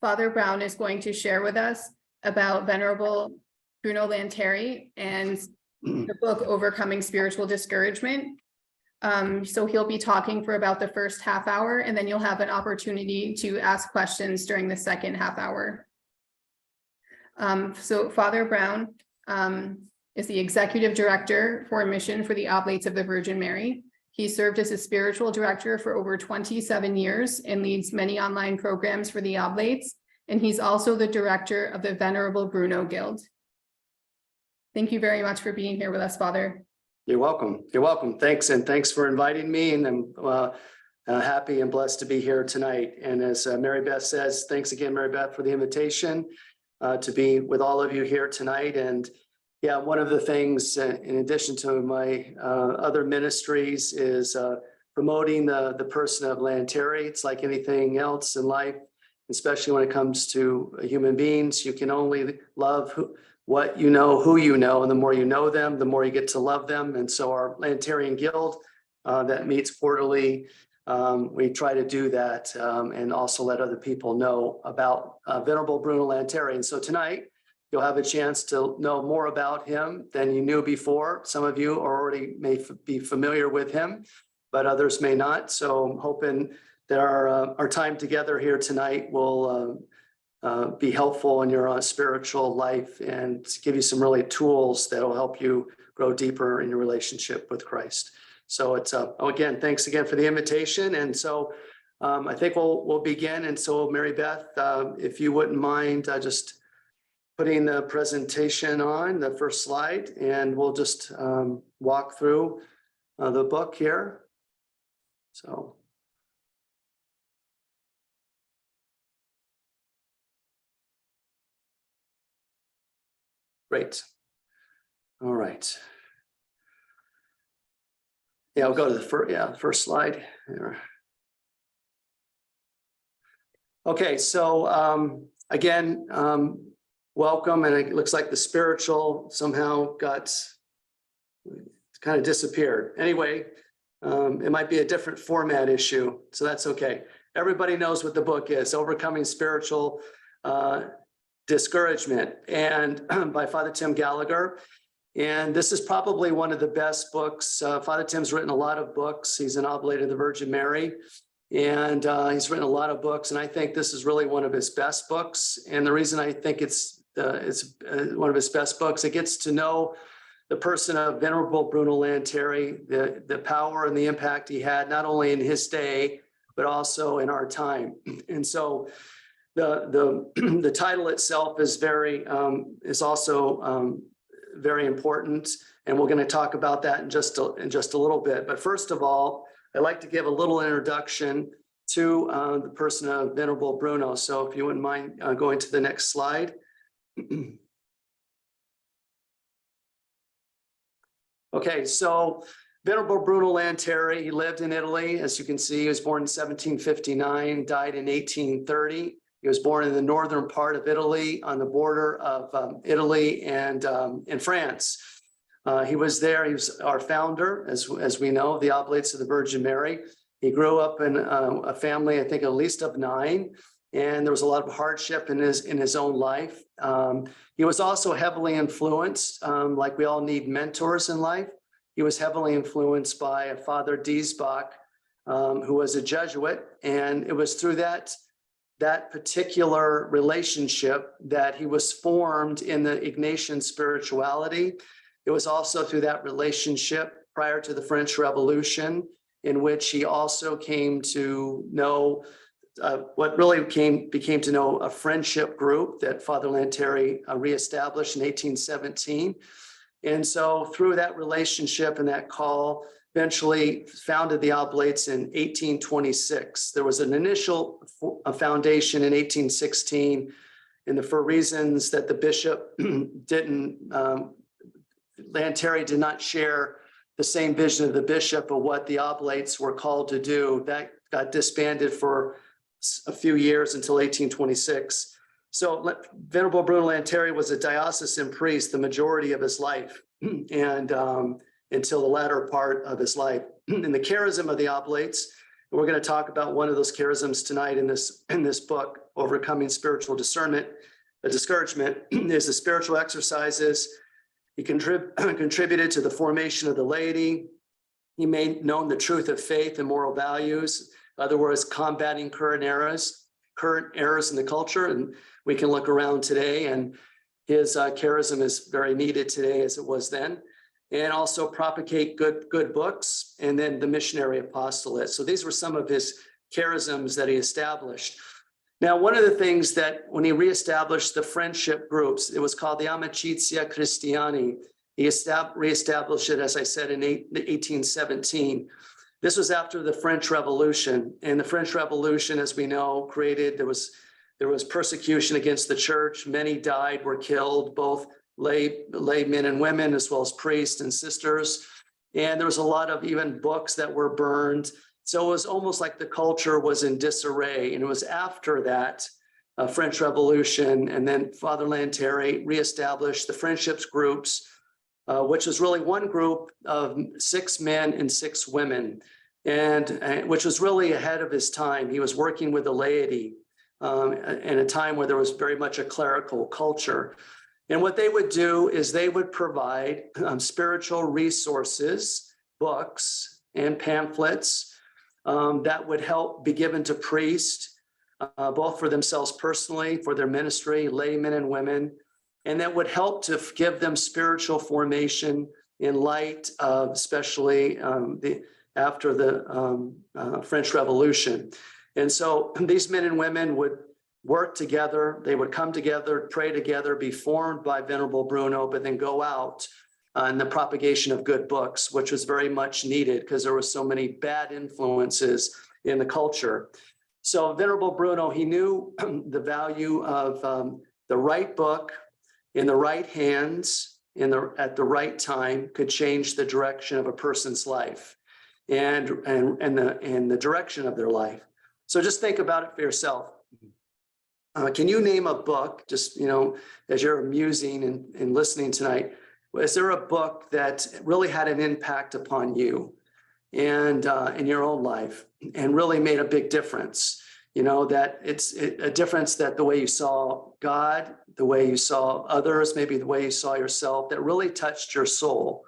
Father Brown is going to share with us about Venerable Bruno Lanteri and the book Overcoming Spiritual Discouragement. So he'll be talking for about the first half hour, and then you'll have an opportunity to ask questions during the second half hour. So Father Brown is the Executive Director for Mission for the Oblates of the Virgin Mary. He served as a spiritual director for over 27 years and leads many online programs for the Oblates. And he's also the director of the Venerable Bruno Guild. Thank you very much for being here with us, Father. You're welcome. You're welcome. Thanks. And thanks for inviting me. And I'm happy and blessed to be here tonight. And as Mary Beth says, thanks again, Mary Beth, for the invitation to be with all of you here tonight. And yeah, one of the things, in addition to my other ministries, is promoting the person of Lanteri. It's like anything else in life, especially when it comes to human beings. You can only love what you know, who you know, and the more you know them, the more you get to love them. And so our Lantarian Guild that meets quarterly, we try to do that and also let other people know about Venerable Bruno Lanteri. And so tonight, you'll have a chance to know more about him than you knew before. Some of you already may be familiar with him, but others may not. So I'm hoping that our time together here tonight will be helpful in your spiritual life and give you some really tools that will help you grow deeper in your relationship with Christ. So it's again, thanks again for the invitation. And so I think we'll begin. And so Mary Beth, if you wouldn't mind just putting the presentation on the first slide, and we'll just walk through the book here. So. Great. All right. Yeah, I'll go to the first slide here. Okay, so again, welcome. And it looks like the spiritual somehow kind of disappeared. Anyway, it might be a different format issue, so that's okay. Everybody knows what the book is, Overcoming Spiritual Discouragement, and by Father Tim Gallagher. And this is probably one of the best books. Father Tim's written a lot of books. He's an oblate of the Virgin Mary, and he's written a lot of books. And I think this is really one of his best books. And the reason I think it's one of his best books, it gets to know the person of Venerable Bruno Lanteri, the power and the impact he had, not only in his day, but also in our time. And so the title itself is also very important, and we're going to talk about that in just a little bit. But first of all, I'd like to give a little introduction to the person of Venerable Bruno. So if you wouldn't mind going to the next slide. Okay, so Venerable Bruno Lanteri, he lived in Italy. As you can see, he was born in 1759, died in 1830. He was born in the northern part of Italy, on the border of Italy and France. He was there. He was our founder, as we know, the Oblates of the Virgin Mary. He grew up in a family, I think, at least of 9, and there was a lot of hardship in his own life. He was also heavily influenced, like we all need mentors in life. He was heavily influenced by Father Diesbach, who was a Jesuit, and it was through that particular relationship that he was formed in the Ignatian spirituality. It was also through that relationship prior to the French Revolution, in which he also came to know what really became to know a friendship group that Father Lanteri reestablished in 1817. And so through that relationship and that call, eventually founded the Oblates in 1826. There was an initial foundation in 1816, and for reasons that the bishop Lanteri did not share the same vision of the bishop of what the Oblates were called to do. That got disbanded for a few years until 1826. So Venerable Bruno Lanteri was a diocesan priest the majority of his life, and until the latter part of his life. In the charism of the Oblates, we're going to talk about one of those charisms tonight in this book, Overcoming Spiritual Discouragement, is the spiritual exercises. He contributed to the formation of the laity. He made known the truth of faith and moral values. In other words, combating current errors in the culture. And we can look around today, and his charism is very needed today as it was then. And also propagate good books, and then the missionary apostolate. So these were some of his charisms that he established. Now, one of the things that when he reestablished the friendship groups, it was called the Amicizia Cristiani. He reestablished it, as I said, in 1817. This was after the French Revolution. And the French Revolution, as we know, there was persecution against the church. Many died, were killed, both lay men and women, as well as priests and sisters. And there was a lot of even books that were burned. So it was almost like the culture was in disarray. And it was after that French Revolution, and then Father Lanteri reestablished the friendships groups, which was really one group of 6 men and 6 women, and which was really ahead of his time. He was working with the laity in a time where there was very much a clerical culture. And what they would do is they would provide spiritual resources, books and pamphlets that would help be given to priests, both for themselves personally, for their ministry, laymen and women, and that would help to give them spiritual formation in light of especially after the French Revolution. And so these men and women would work together. They would come together, pray together, be formed by Venerable Bruno, but then go out in the propagation of good books, which was very much needed because there were so many bad influences in the culture. So Venerable Bruno, he knew the value of the right book in the right hands at the right time could change the direction of a person's life and the direction of their life. So just think about it for yourself. Can you name a book, just, as you're musing and listening tonight, is there a book that really had an impact upon you and in your own life and really made a big difference? That it's a difference that the way you saw God, the way you saw others, maybe the way you saw yourself, that really touched your soul.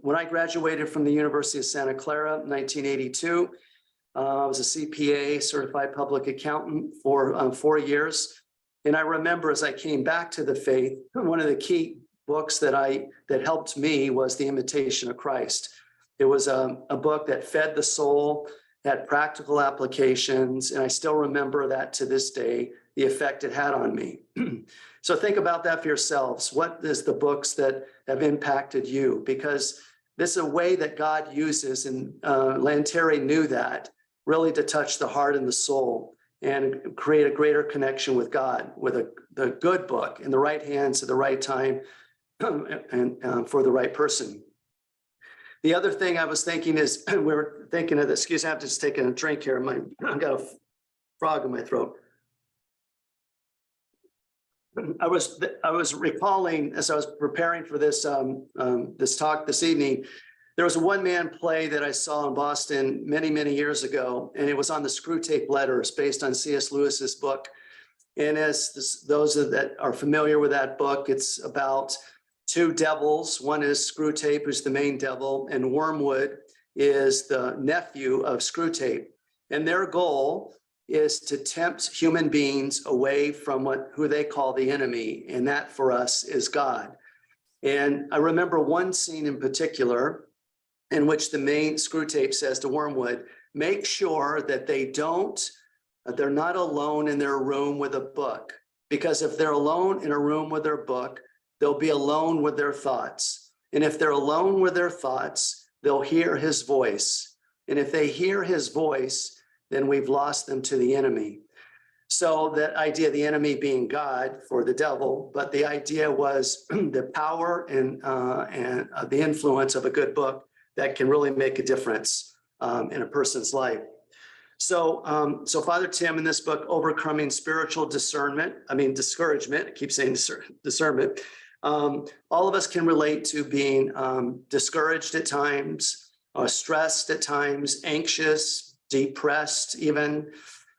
When I graduated from the University of Santa Clara in 1982, I was a CPA, certified public accountant, for 4 years. And I remember as I came back to the faith, one of the key books that helped me was The Imitation of Christ. It was a book that fed the soul, had practical applications, and I still remember that to this day, the effect it had on me. So think about that for yourselves. What is the books that have impacted you? Because this is a way that God uses, and Lanteri knew that, really to touch the heart and the soul and create a greater connection with God, with the good book in the right hands at the right time and for the right person. The other thing I was thinking is, we were thinking of this, excuse me, I have to just take a drink here. I've got a frog in my throat. I was recalling as I was preparing for this this talk this evening, there was a one-man play that I saw in Boston many, many years ago, and it was on the Screwtape Letters based on C.S. Lewis's book. And as those that are familiar with that book, it's about 2 devils. One is Screwtape, who's the main devil, and Wormwood is the nephew of Screwtape. And their goal is to tempt human beings away from who they call the enemy, and that for us is God. And I remember one scene in particular in which the main Screwtape says to Wormwood, make sure that they're not alone in their room with a book, because if they're alone in a room with their book, they'll be alone with their thoughts. And if they're alone with their thoughts, they'll hear his voice. And if they hear his voice, then we've lost them to the enemy. So that idea, the enemy being God for the devil, but the idea was the power and the influence of a good book that can really make a difference in a person's life. So, so Father Tim, in this book, Overcoming Spiritual Discouragement, I keep saying discernment. All of us can relate to being discouraged at times, stressed at times, anxious, depressed even.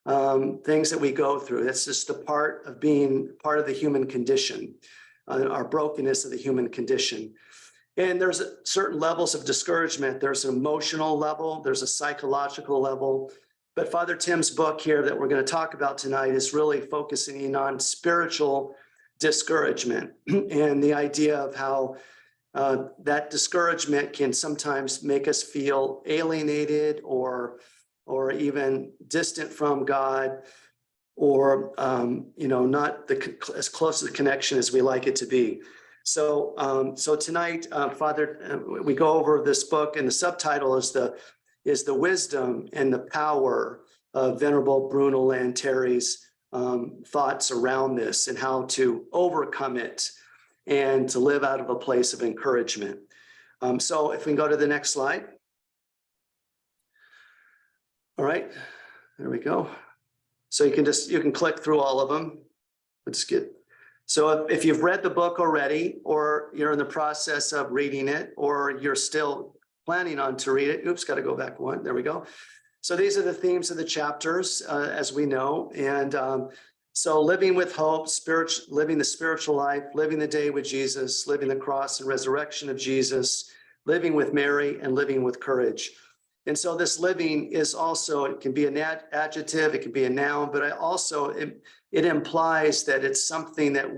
things that we go through. That's just a part of being part of the human condition, our brokenness of the human condition. And there's certain levels of discouragement. There's an emotional level, there's a psychological level. But Father Tim's book here that we're going to talk about tonight is really focusing on spiritual discouragement and the idea of how that discouragement can sometimes make us feel alienated or even distant from God, or not as close to the connection as we like it to be. So tonight, Father, we go over this book, and the subtitle is the wisdom and the power of Venerable Bruno Lanteri's thoughts around this and how to overcome it and to live out of a place of encouragement. So if we can go to the next slide. All right, there we go. So you can click through all of them. So if you've read the book already, or you're in the process of reading it, or you're still planning on to read it, oops, got to go back one. There we go. So these are the themes of the chapters, as we know. And so living with hope, living the spiritual life, living the day with Jesus, living the cross and resurrection of Jesus, living with Mary, and living with courage. And so this living is also, it can be an adjective, it can be a noun, but it implies that it's something that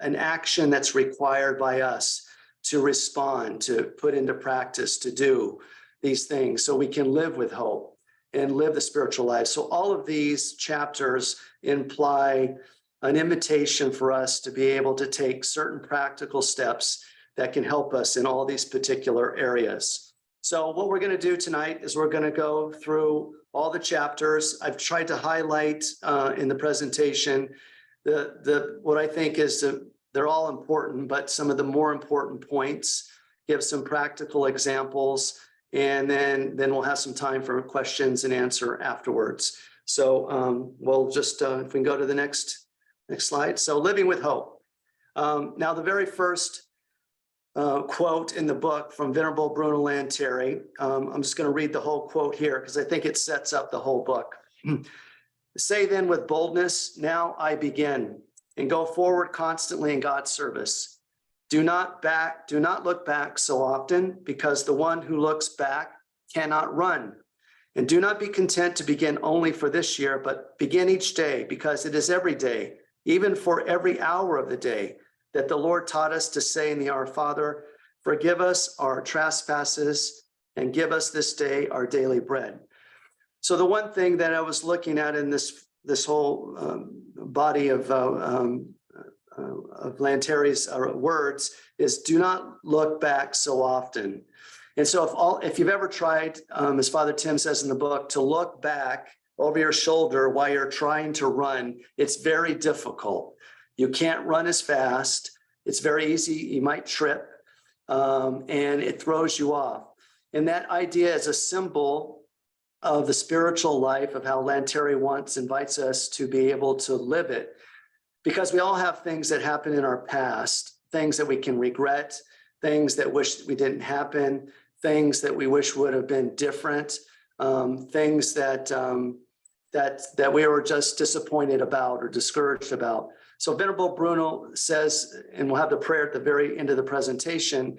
an action that's required by us to respond, to put into practice, to do these things so we can live with hope and live the spiritual life. So all of these chapters imply an invitation for us to be able to take certain practical steps that can help us in all these particular areas. So what we're going to do tonight is we're going to go through all the chapters. I've tried to highlight in the presentation what I think is they're all important, but some of the more important points, give some practical examples, and then we'll have some time for questions and answer afterwards. So we'll just, if we can go to the next slide. So living with hope. Now, the very first quote in the book from Venerable Bruno Lanteri. I'm just going to read the whole quote here because I think it sets up the whole book. Say then with boldness, now I begin, and go forward constantly in God's service. Do not look back so often, because the one who looks back cannot run. And do not be content to begin only for this year, but begin each day, because it is every day, even for every hour of the day, that the Lord taught us to say in the Our Father, forgive us our trespasses and give us this day our daily bread. So the one thing that I was looking at in this whole body of Lanteri's words is do not look back so often. And so if you've ever tried, as Father Tim says in the book, to look back over your shoulder while you're trying to run, it's very difficult. You can't run as fast. It's very easy. You might trip, and it throws you off. And that idea is a symbol of the spiritual life of how Lanteri invites us to be able to live it. Because we all have things that happen in our past, things that we can regret, things that wish we didn't happen, things that we wish would have been different, things that we were just disappointed about or discouraged about. So Venerable Bruno says, and we'll have the prayer at the very end of the presentation,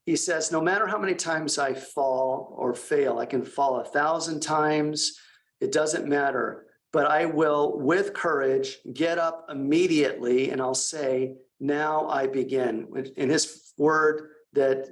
he says, no matter how many times I fall or fail, I can fall 1,000 times, it doesn't matter, but I will, with courage, get up immediately and I'll say, now I begin. In his word that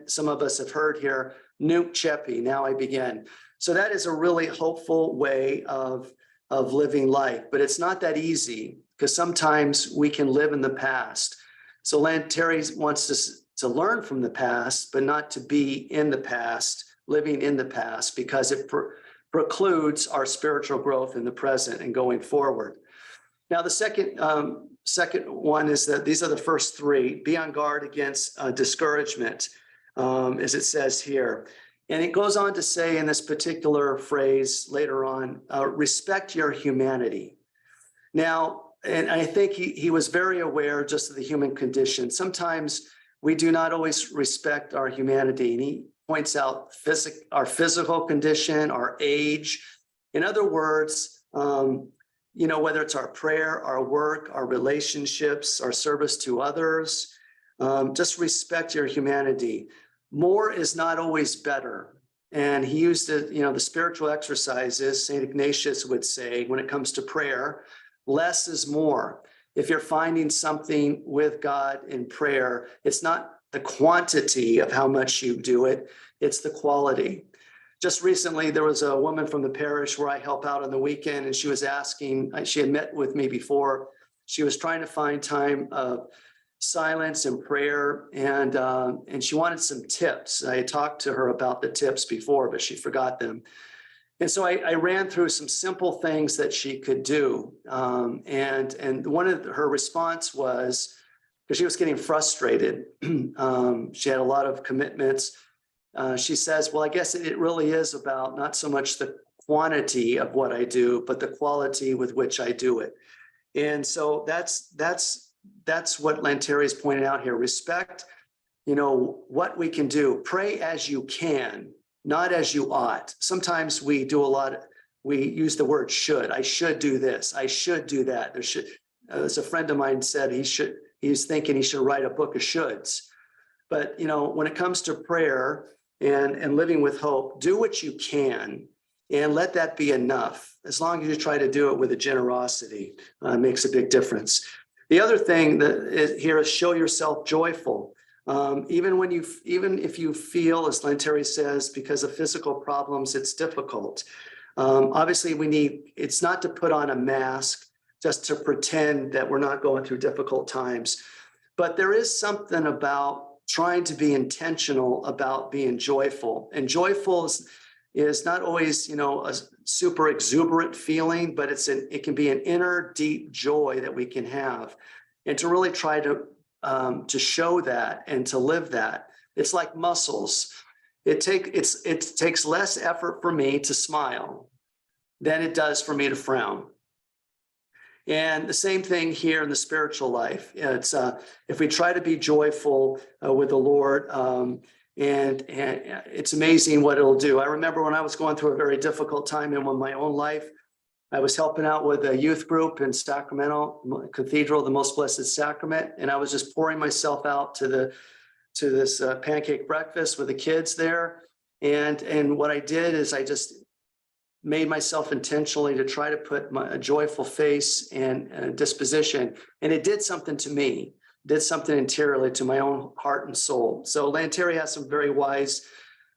some of us have heard here, Nunc cepi, now I begin. So that is a really hopeful way of living life, but it's not that easy, because sometimes we can live in the past. So Lanteri wants us to learn from the past, but not to be in the past, living in the past, because it precludes our spiritual growth in the present and going forward. Now, the second one is that these are the first three. Be on guard against discouragement, as it says here. And it goes on to say in this particular phrase later on, respect your humanity. Now, and I think he was very aware just of the human condition. Sometimes we do not always respect our humanity. And he points out our physical condition, our age. In other words, Whether it's our prayer, our work, our relationships, our service to others, just respect your humanity. More is not always better. And he used it, the spiritual exercises, St. Ignatius would say, when it comes to prayer, less is more. If you're finding something with God in prayer, it's not the quantity of how much you do it, it's the quality. Just recently, there was a woman from the parish where I help out on the weekend, and she was asking, she had met with me before, she was trying to find time of silence and prayer, and she wanted some tips. I had talked to her about the tips before, but she forgot them. And so I ran through some simple things that she could do. And one of her response was, because she was getting frustrated, she had a lot of commitments. She says, well, I guess it really is about not so much the quantity of what I do, but the quality with which I do it. And so that's what Lanteri is pointing out here. Respect, what we can do. Pray as you can, not as you ought. Sometimes we use the word should. I should do this. I should do that. As a friend of mine said, he's thinking he should write a book of shoulds. But, when it comes to prayer and living with hope, do what you can and let that be enough. As long as you try to do it with a generosity, makes a big difference. The other thing that is here is show yourself joyful. Even if you feel, as Lanteri says, because of physical problems, it's difficult. Obviously, it's not to put on a mask just to pretend that we're not going through difficult times. But there is something about trying to be intentional about being joyful. And joyful is not always, a super exuberant feeling, but it can be an inner deep joy that we can have. And to really try to show that and to live that. It's like muscles. It takes less effort for me to smile than it does for me to frown. And the same thing here in the spiritual life. It's if we try to be joyful with the Lord, and it's amazing what it'll do. I remember when I was going through a very difficult time in my own life, I was helping out with a youth group in Sacramento Cathedral, the Most Blessed Sacrament, and I was just pouring myself out to this pancake breakfast with the kids there. And what I did is I just made myself intentionally to try to put a joyful face and disposition, and it did something to me, did something interiorly to my own heart and soul. So Lanteri has some very wise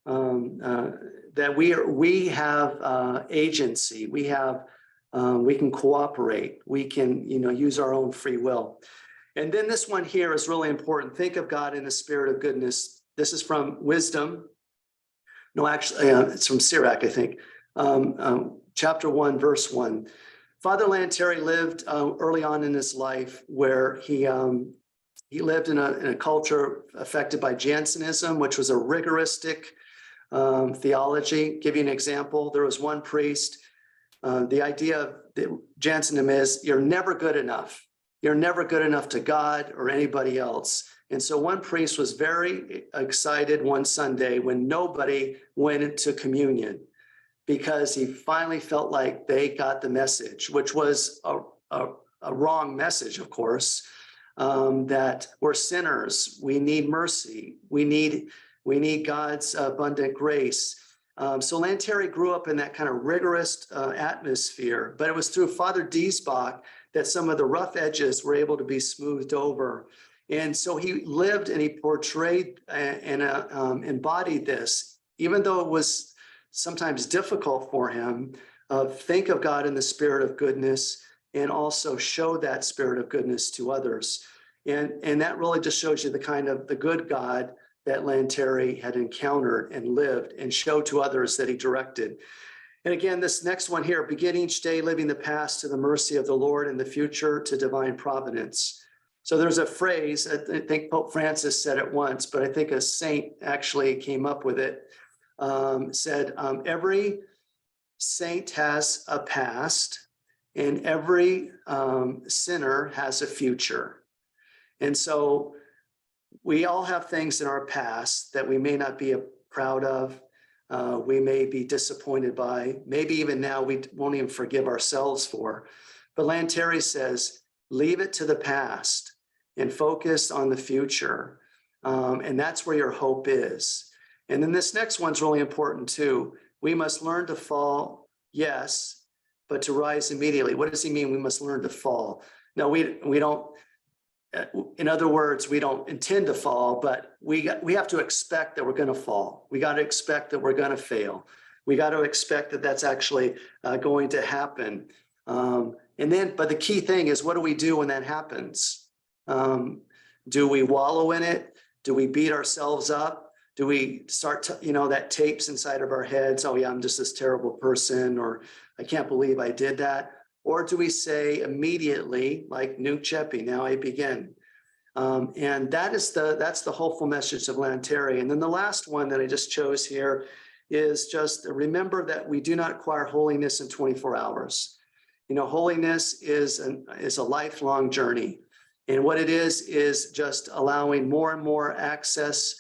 that we have agency, we can cooperate, we can use our own free will. And then this one here is really important. Think of God in the spirit of goodness. This is from Wisdom. No, actually, it's from Sirach, I think. Chapter 1, verse 1. Father Lanteri lived early on in his life where he lived in a culture affected by Jansenism, which was a rigoristic theology. Give you an example. There was one priest. The idea of Jansenism is you're never good enough. You're never good enough to God or anybody else. And so one priest was very excited one Sunday when nobody went into communion, because he finally felt like they got the message, which was a wrong message, of course, that we're sinners, we need mercy, we need God's abundant grace. So Lanteri grew up in that kind of rigorous atmosphere, but it was through Father Diesbach that some of the rough edges were able to be smoothed over. And so he lived and he portrayed and embodied this, even though it was sometimes difficult for him, think of God in the spirit of goodness and also show that spirit of goodness to others. And that really just shows you the good God that Lanteri had encountered and lived and showed to others that he directed. And again, this next one here, begin each day living the past to the mercy of the Lord and the future to divine providence. So there's a phrase, I think Pope Francis said it once, but I think a saint actually came up with it. Said every saint has a past and every sinner has a future. And so we all have things in our past that we may not be proud of. we may be disappointed by, maybe even now we won't even forgive ourselves for. But Lanteri says, leave it to the past and focus on the future. And that's where your hope is. And then this next one's really important too. We must learn to fall, yes, but to rise immediately. What does he mean? We must learn to fall. No, we don't. In other words, we don't intend to fall, but we have to expect that we're going to fall. We got to expect that we're going to fail. We got to expect that that's actually going to happen. But the key thing is, what do we do when that happens? Do we wallow in it? Do we beat ourselves up? Do we start to, that tapes inside of our heads? Oh yeah, I'm just this terrible person, or I can't believe I did that. Or do we say immediately, like Nuke Cheppy, now I begin? And that's the hopeful message of Lanteri. And then the last one that I just chose here is just remember that we do not acquire holiness in 24 hours. Holiness is a lifelong journey. And what it is just allowing more and more access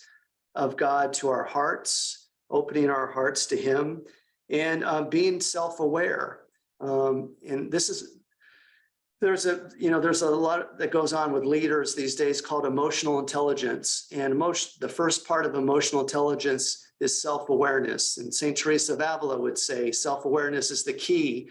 of God to our hearts, opening our hearts to him, and being self-aware. And there's a lot that goes on with leaders these days called emotional intelligence. And the first part of emotional intelligence is self-awareness. And St. Teresa of Avila would say self-awareness is the key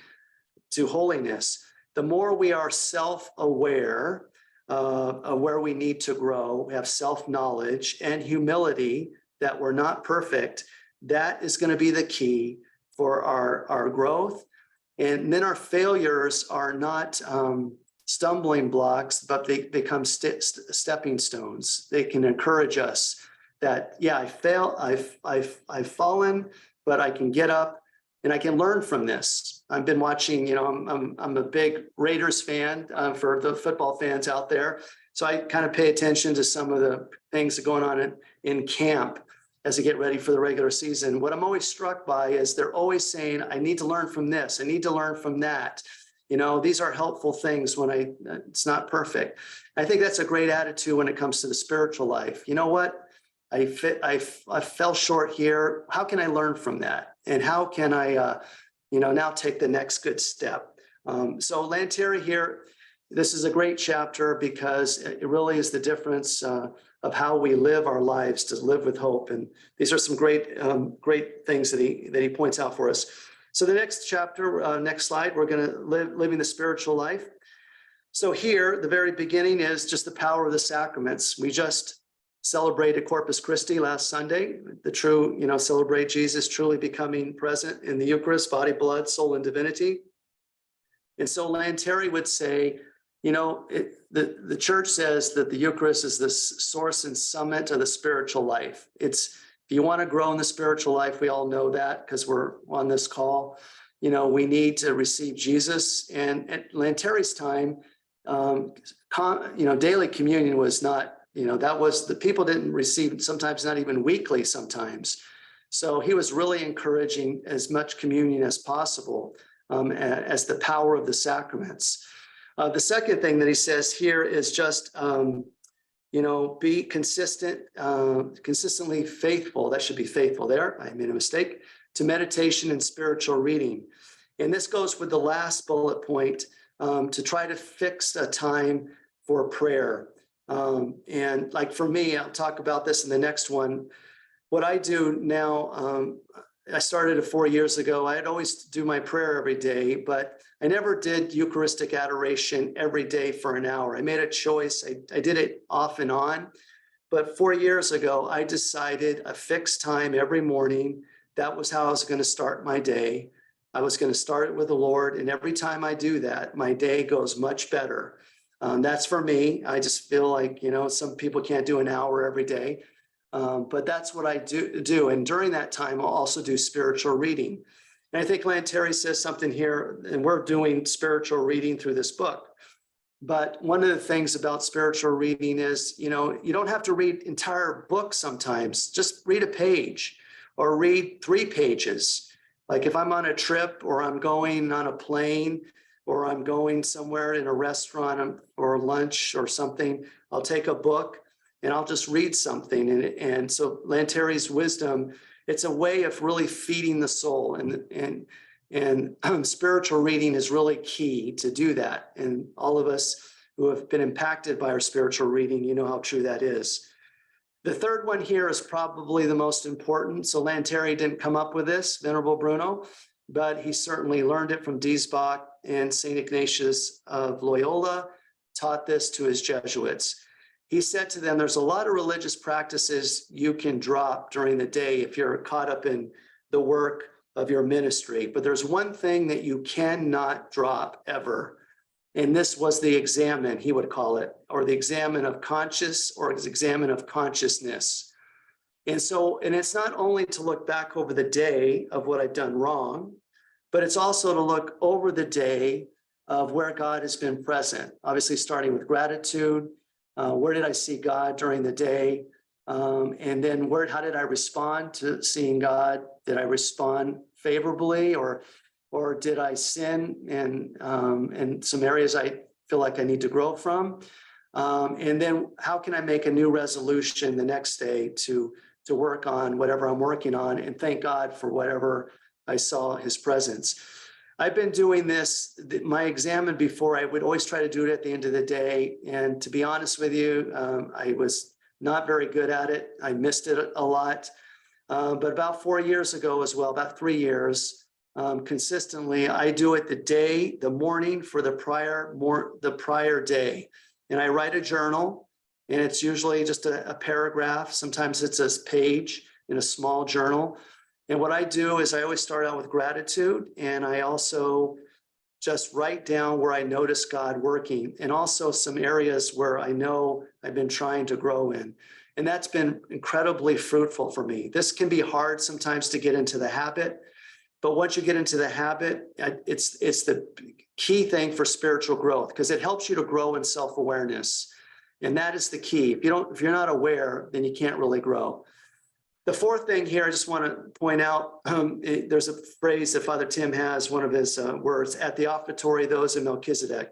to holiness. The more we are self-aware of where we need to grow, we have self-knowledge and humility that we're not perfect, that is going to be the key for our growth. And then our failures are not stumbling blocks, but they become stepping stones. They can encourage us that, yeah, I've fallen, but I can get up and I can learn from this. I've been watching, I'm a big Raiders fan for the football fans out there. So I kind of pay attention to some of the things that are going on in camp as they get ready for the regular season. What I'm always struck by is they're always saying, I need to learn from this. I need to learn from that. These are helpful things when it's not perfect. I think that's a great attitude when it comes to the spiritual life. You know what? I fell short here. How can I learn from that? And how can I, now take the next good step? So Lanteri here, this is a great chapter because it really is the difference of how we live our lives to live with hope. And these are some great things that he points out for us. So the next chapter, next slide, we're going to living the spiritual life. So here, the very beginning is just the power of the sacraments. We just celebrated Corpus Christi last Sunday, the true, celebrate Jesus truly becoming present in the Eucharist, body, blood, soul, and divinity. And so Lanteri would say, the church says that the Eucharist is the source and summit of the spiritual life. If you want to grow in the spiritual life, we all know that because we're on this call, we need to receive Jesus. And at Lanteri's time, daily communion was not, that was the people didn't receive, sometimes not even weekly sometimes. So he was really encouraging as much communion as possible as the power of the sacraments. The second thing that he says here is just, be consistent, consistently faithful. That should be faithful there. I made a mistake. To meditation and spiritual reading. And this goes with the last bullet point, to try to fix a time for prayer. And like for me, I'll talk about this in the next one. What I do now, I started it 4 years ago. I'd always do my prayer every day, but I never did Eucharistic adoration every day for an hour. I made a choice. I did it off and on. But 4 years ago, I decided a fixed time every morning. That was how I was going to start my day. I was going to start it with the Lord. And every time I do that, my day goes much better. That's for me. I just feel like, some people can't do an hour every day. But that's what I do. And during that time, I'll also do spiritual reading. And I think Lanteri says something here, and we're doing spiritual reading through this book. But one of the things about spiritual reading is, you don't have to read entire books sometimes. Just read a page or read 3 pages. Like if I'm on a trip or I'm going on a plane or I'm going somewhere in a restaurant or lunch or something, I'll take a book and I'll just read something. And so Lanteri's wisdom it's a way of really feeding the soul, and spiritual reading is really key to do that. And all of us who have been impacted by our spiritual reading, you know how true that is. The third one here is probably the most important. So Lanteri didn't come up with this, Venerable Bruno, but he certainly learned it from Diesbach, and St. Ignatius of Loyola taught this to his Jesuits. He said to them, there's a lot of religious practices you can drop during the day if you're caught up in the work of your ministry, but there's one thing that you cannot drop ever. And this was the examen, he would call it, or the examen of conscience, or his examen of consciousness. And it's not only to look back over the day of what I've done wrong, but it's also to look over the day of where God has been present. Obviously, starting with gratitude. Where did I see God during the day? And then how did I respond to seeing God? Did I respond favorably, or did I sin in some areas I feel like I need to grow from? And then how can I make a new resolution the next day to work on whatever I'm working on, and thank God for whatever I saw his presence. I've been doing this, my examen before, I would always try to do it at the end of the day. And to be honest with you, I was not very good at it. I missed it a lot. But about 4 years ago as well, about 3 years, consistently, I do it the morning for the prior day. And I write a journal, and it's usually just a paragraph. Sometimes it's a page in a small journal. And what I do is I always start out with gratitude, and I also just write down where I notice God working, and also some areas where I know I've been trying to grow in. And that's been incredibly fruitful for me. This can be hard sometimes to get into the habit, but once you get into the habit, it's the key thing for spiritual growth, because it helps you to grow in self-awareness. And that is the key. If you're not aware, then you can't really grow. The fourth thing here, I just want to point out, there's a phrase that Father Tim has, one of his words, at the offertory, those in Melchizedek.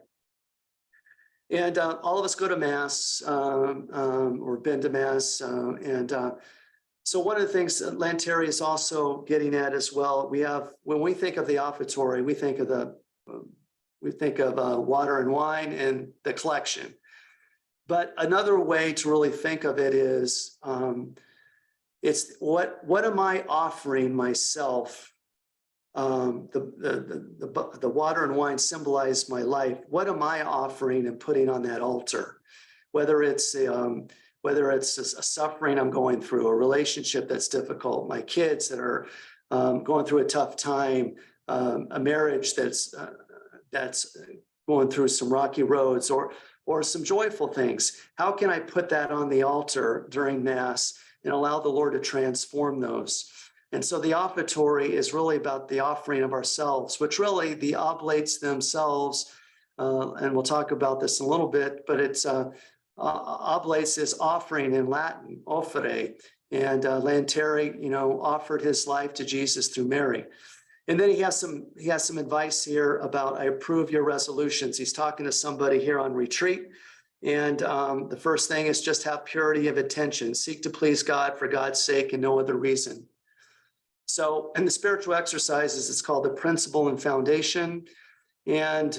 And all of us go to Mass or been to Mass. So one of the things that Lanteri is also getting at as well, when we think of the offertory, we think of water and wine and the collection. But another way to really think of it is, it's what am I offering myself? The water and wine symbolize my life. What am I offering and putting on that altar? Whether it's a suffering I'm going through, a relationship that's difficult, my kids that are going through a tough time, a marriage that's going through some rocky roads, or some joyful things. How can I put that on the altar during Mass and allow the Lord to transform those? And so the offertory is really about the offering of ourselves, which really the Oblates themselves, and we'll talk about this in a little bit, but it's Oblates is offering in Latin, offere, and Lanteri, offered his life to Jesus through Mary. And then he has some advice here about, I approve your resolutions. He's talking to somebody here on retreat. And the first thing is just have purity of intention. Seek to please God for God's sake and no other reason. So in the spiritual exercises, it's called the principle and foundation. And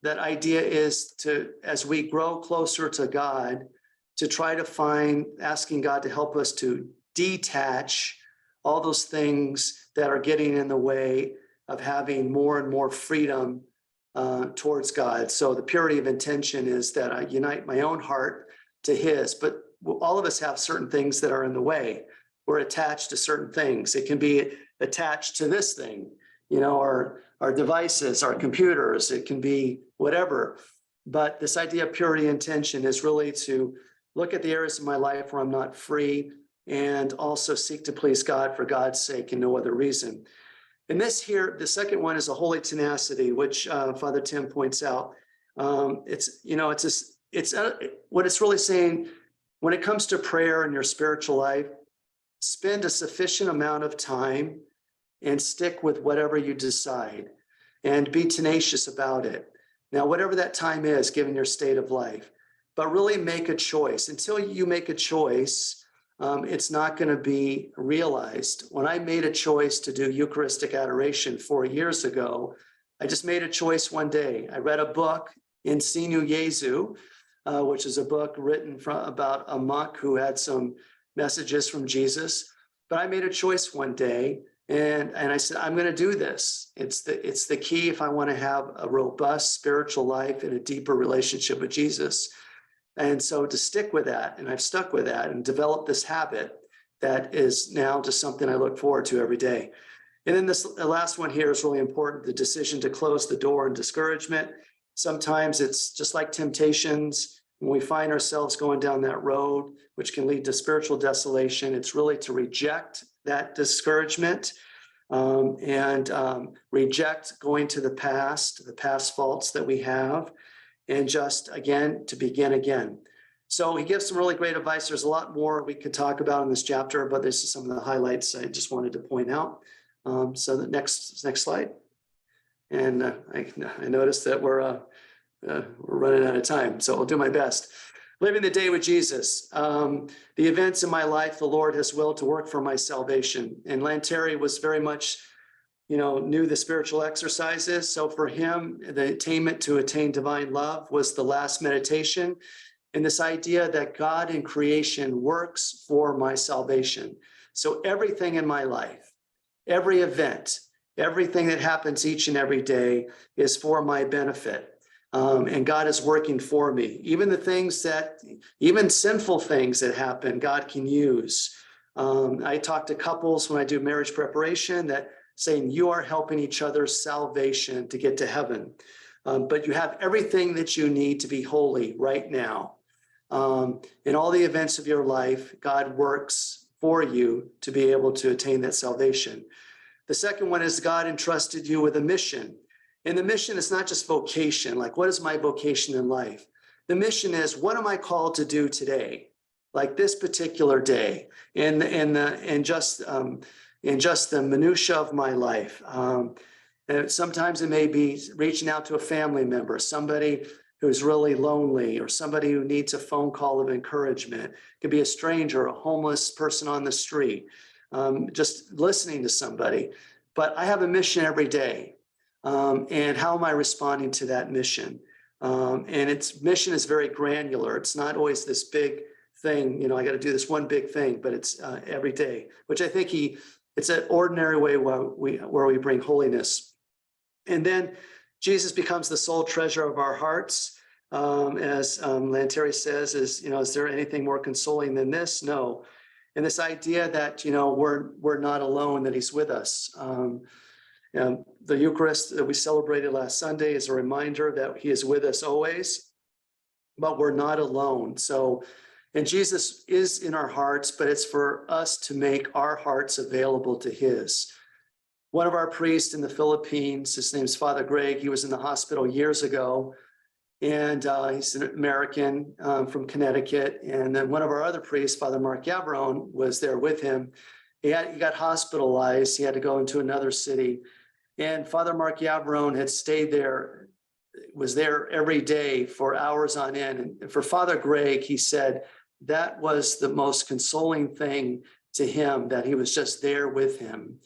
that idea is to, as we grow closer to God, to try to asking God to help us to detach all those things that are getting in the way of having more and more freedom towards God. So the purity of intention is that I unite my own heart to his, but all of us have certain things that are in the way. We're attached to certain things. It can be attached to this thing, our devices, our computers, it can be whatever. But this idea of purity intention is really to look at the areas of my life where I'm not free, and also seek to please God for God's sake and no other reason. And this here, the second one is a holy tenacity, which Father Tim points out. What it's really saying when it comes to prayer in your spiritual life, spend a sufficient amount of time and stick with whatever you decide and be tenacious about it. Now, whatever that time is, given your state of life, but really make a choice. Until you make a choice, it's not going to be realized. When I made a choice to do Eucharistic adoration 4 years ago, I just made a choice one day. I read a book, Ensinu Jesu, which is a book written about a monk who had some messages from Jesus. But I made a choice one day, and I said, I'm going to do this. It's the key if I want to have a robust spiritual life and a deeper relationship with Jesus. And so to stick with that, and I've stuck with that and developed this habit that is now just something I look forward to every day. And then the last one here is really important, the decision to close the door and discouragement. Sometimes it's just like temptations. When we find ourselves going down that road, which can lead to spiritual desolation, it's really to reject that discouragement and reject going to the past faults that we have, and just, again, to begin again. So he gives some really great advice. There's a lot more we could talk about in this chapter, but this is some of the highlights I just wanted to point out. So the next slide. And I noticed that we're running out of time, so I'll do my best. Living the day with Jesus. The events in my life, the Lord has willed to work for my salvation. And Lanteri was very much, knew the spiritual exercises. So for him, the attainment to attain divine love was the last meditation. And this idea that God in creation works for my salvation. So everything in my life, every event, everything that happens each and every day is for my benefit. And God is working for me. Even sinful things that happen, God can use. I talk to couples when I do marriage preparation that saying you are helping each other's salvation to get to heaven. But you have everything that you need to be holy right now. In all the events of your life, God works for you to be able to attain that salvation. The second one is God entrusted you with a mission. And the mission is not just vocation, like what is my vocation in life? The mission is, what am I called to do today? Like this particular day, in just the minutia of my life. And sometimes it may be reaching out to a family member, somebody who's really lonely, or somebody who needs a phone call of encouragement. It could be a stranger, a homeless person on the street, just listening to somebody. But I have a mission every day. And how am I responding to that mission? And its mission is very granular. It's not always this big thing, I got to do this one big thing, but it's every day, which I think it's an ordinary way where we bring holiness. And then Jesus becomes the sole treasure of our hearts. As Lanteri says, is there anything more consoling than this? No. And this idea that, we're not alone, that he's with us. The Eucharist that we celebrated last Sunday is a reminder that he is with us always, but we're not alone. So, and Jesus is in our hearts, but it's for us to make our hearts available to his. One of our priests in the Philippines, his name's Father Greg, he was in the hospital years ago, and he's an American from Connecticut. And then one of our other priests, Father Mark Yavrone, was there with him. He got hospitalized. He had to go into another city. And Father Mark Yavrone had stayed there, was there every day for hours on end. And for Father Greg, he said that was the most consoling thing to him, that he was just there with him,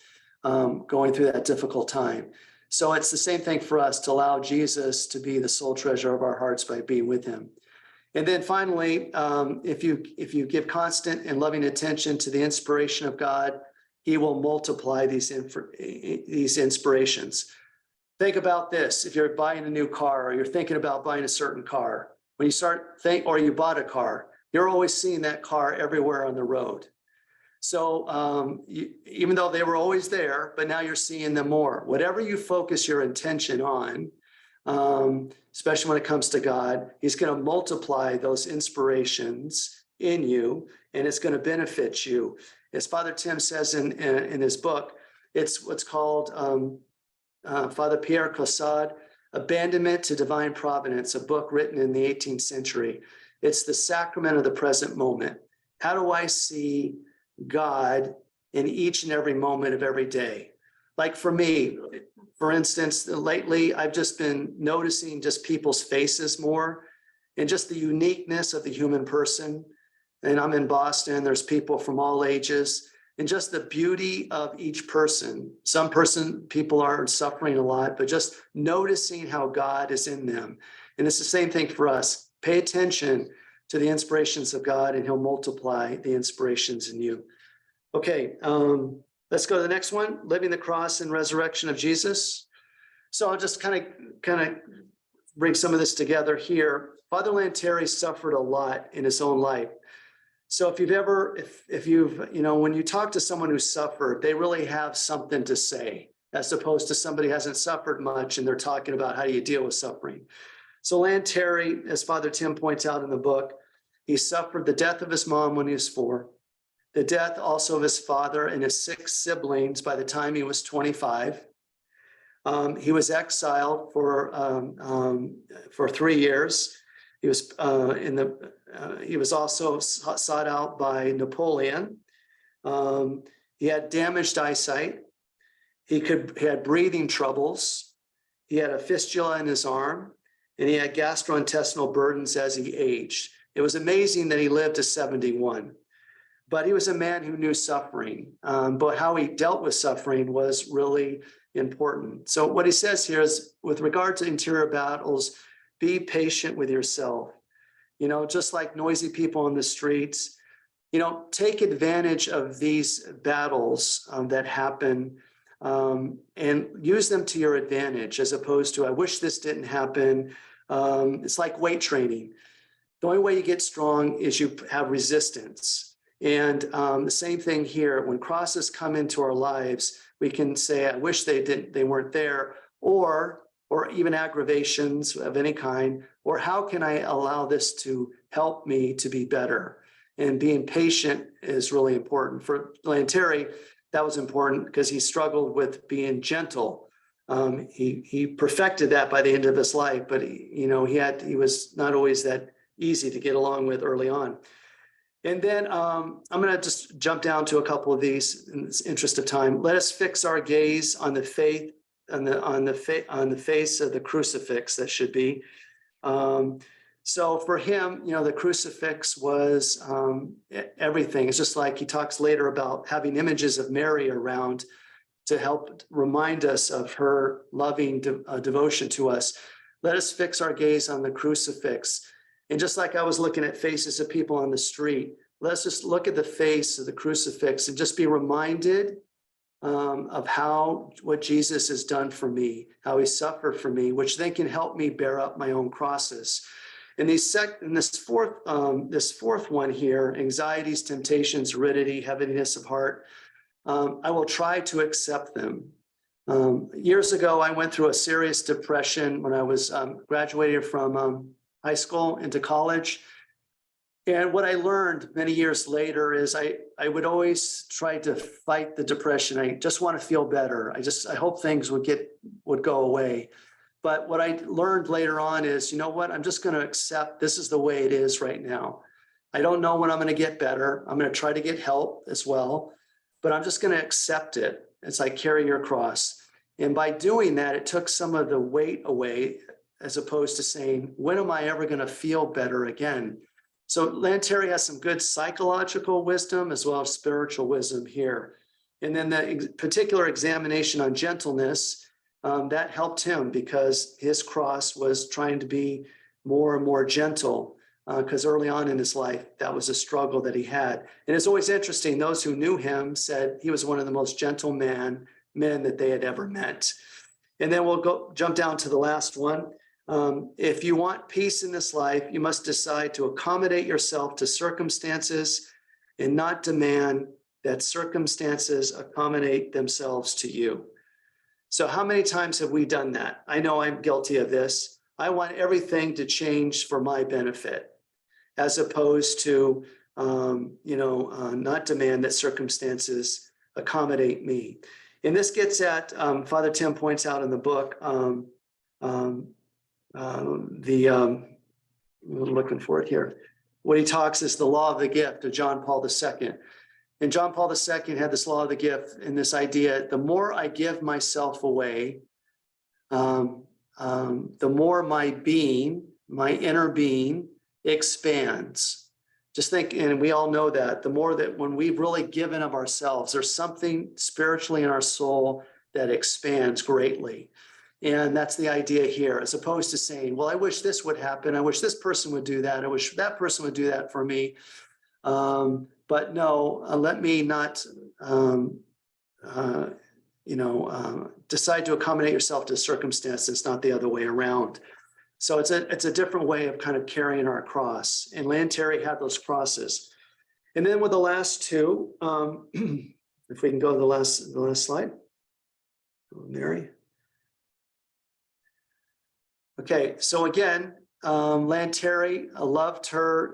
going through that difficult time. So it's the same thing for us, to allow Jesus to be the sole treasure of our hearts by being with him. And then finally, if you give constant and loving attention to the inspiration of God, he will multiply these inspirations. Think about this. If you're buying a new car, or you're thinking about buying a certain car, when you or you bought a car, you're always seeing that car everywhere on the road. So even though they were always there, but now you're seeing them more. Whatever you focus your intention on, especially when it comes to God, he's going to multiply those inspirations in you, and it's going to benefit you. As Father Tim says in his book, it's what's called Father Pierre Caussade, Abandonment to Divine Providence, a book written in the 18th century. It's the sacrament of the present moment. How do I see God in each and every moment of every day? Like for me, for instance, lately, I've just been noticing just people's faces more, and just the uniqueness of the human person. and I'm in Boston. There's people from all ages, and just the beauty of each person. People are suffering a lot, but just noticing how God is in them. And it's the same thing for us. Pay attention to the inspirations of God, and he'll multiply the inspirations in you. Okay, let's go to the next one, living the cross and resurrection of Jesus. So I'll just kind of bring some of this together here. Father Lanterry suffered a lot in his own life. So if you've, when you talk to someone who suffered, they really have something to say, as opposed to somebody who hasn't suffered much and they're talking about how do you deal with suffering. So Lanterry, as Father Tim points out in the book, he suffered the death of his mom when he was 4, the death also of his father and his 6 siblings by the time he was 25. He was exiled for 3 years. He was also sought out by Napoleon. He had damaged eyesight. He had breathing troubles. He had a fistula in his arm, and he had gastrointestinal burdens as he aged. It was amazing that he lived to 71, but he was a man who knew suffering. But how he dealt with suffering was really important. So what he says here is, with regard to interior battles, be patient with yourself. Just like noisy people on the streets, take advantage of these battles that happen and use them to your advantage, as opposed to, I wish this didn't happen. It's like weight training. The only way you get strong is you have resistance. And the same thing here, when crosses come into our lives, we can say, I wish they weren't there, or even aggravations of any kind, or how can I allow this to help me to be better? And being patient is really important. For Lanterry, that was important because he struggled with being gentle. He perfected that by the end of his life, but he was not always that easy to get along with early on. And then I'm going to just jump down to a couple of these in the interest of time. Let us fix our gaze on the faith, on the face of the crucifix. That should be. So for him, the crucifix was everything. It's just like he talks later about having images of Mary around to help remind us of her loving devotion to us. Let us fix our gaze on the crucifix. And just like I was looking at faces of people on the street, let's just look at the face of the crucifix and just be reminded of what Jesus has done for me, how he suffered for me, which then can help me bear up my own crosses. And this fourth one here, anxieties, temptations, aridity, heaviness of heart, I will try to accept them. Years ago, I went through a serious depression when I was graduating from high school into college. And what I learned many years later is I would always try to fight the depression. I just want to feel better. I hope things would go away. But what I learned later on is, you know what, I'm just going to accept this is the way it is right now. I don't know when I'm going to get better. I'm going to try to get help as well, but I'm just going to accept it as I carry your cross. And by doing that, it took some of the weight away, as opposed to saying, when am I ever going to feel better again? So Lanterry has some good psychological wisdom as well as spiritual wisdom here. And then the particular examination on gentleness, that helped him because his cross was trying to be more and more gentle, because early on in his life, that was a struggle that he had. And it's always interesting, those who knew him said he was one of the most gentle men that they had ever met. And then we'll jump down to the last one. If you want peace in this life, you must decide to accommodate yourself to circumstances and not demand that circumstances accommodate themselves to you. So how many times have we done that? I know I'm guilty of this. I want everything to change for my benefit, as opposed to, not demand that circumstances accommodate me. And this gets at, Father Tim points out in the book, I'm looking for it here. What he talks is the law of the gift of John Paul II. And John Paul II had this law of the gift and this idea, the more I give myself away, the more my inner being expands. just think, and we all know that the more that when we've really given of ourselves, there's something spiritually in our soul that expands greatly. And that's the idea here, as opposed to saying, well, I wish this would happen. I wish this person would do that. I wish that person would do that for me. But no, let me not, decide to accommodate yourself to circumstances, not the other way around. So it's a different way of kind of carrying our cross. And Terry had those crosses. And then with the last two, if we can go to the last slide, Mary. Okay, so again, Terry loved her,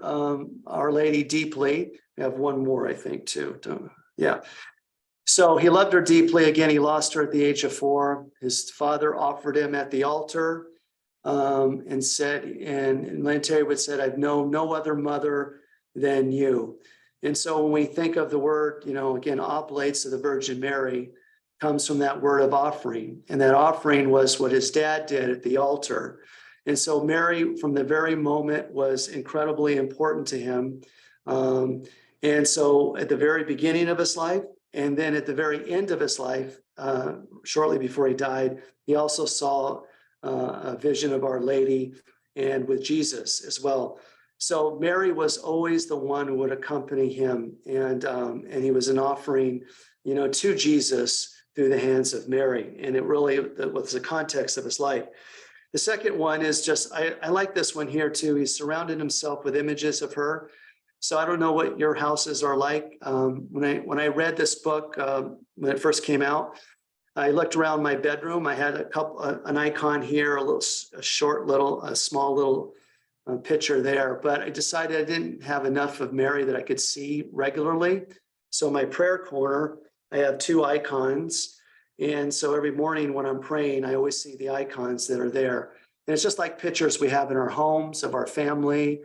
Our Lady, deeply. We have one more, I think, too. Yeah. So he loved her deeply. Again, he lost her at the age of 4. His father offered him at the altar and said, and Terry would said, I've known no other mother than you. And so when we think of the word, again, Oblates of the Virgin Mary comes from that word of offering. And that offering was what his dad did at the altar. And so Mary, from the very moment, was incredibly important to him. And so at the very beginning of his life, and then at the very end of his life, shortly before he died, he also saw a vision of Our Lady and with Jesus as well. So Mary was always the one who would accompany him, and he was an offering, to Jesus through the hands of Mary. And it really was the context of his life. The second one is just, I like this one here too. He surrounded himself with images of her. So I don't know what your houses are like. When I read this book, when it first came out, I looked around my bedroom. I had an icon here, a small little picture there, but I decided I didn't have enough of Mary that I could see regularly. So my prayer corner, I have 2 icons. And so every morning when I'm praying, I always see the icons that are there. And it's just like pictures we have in our homes of our family,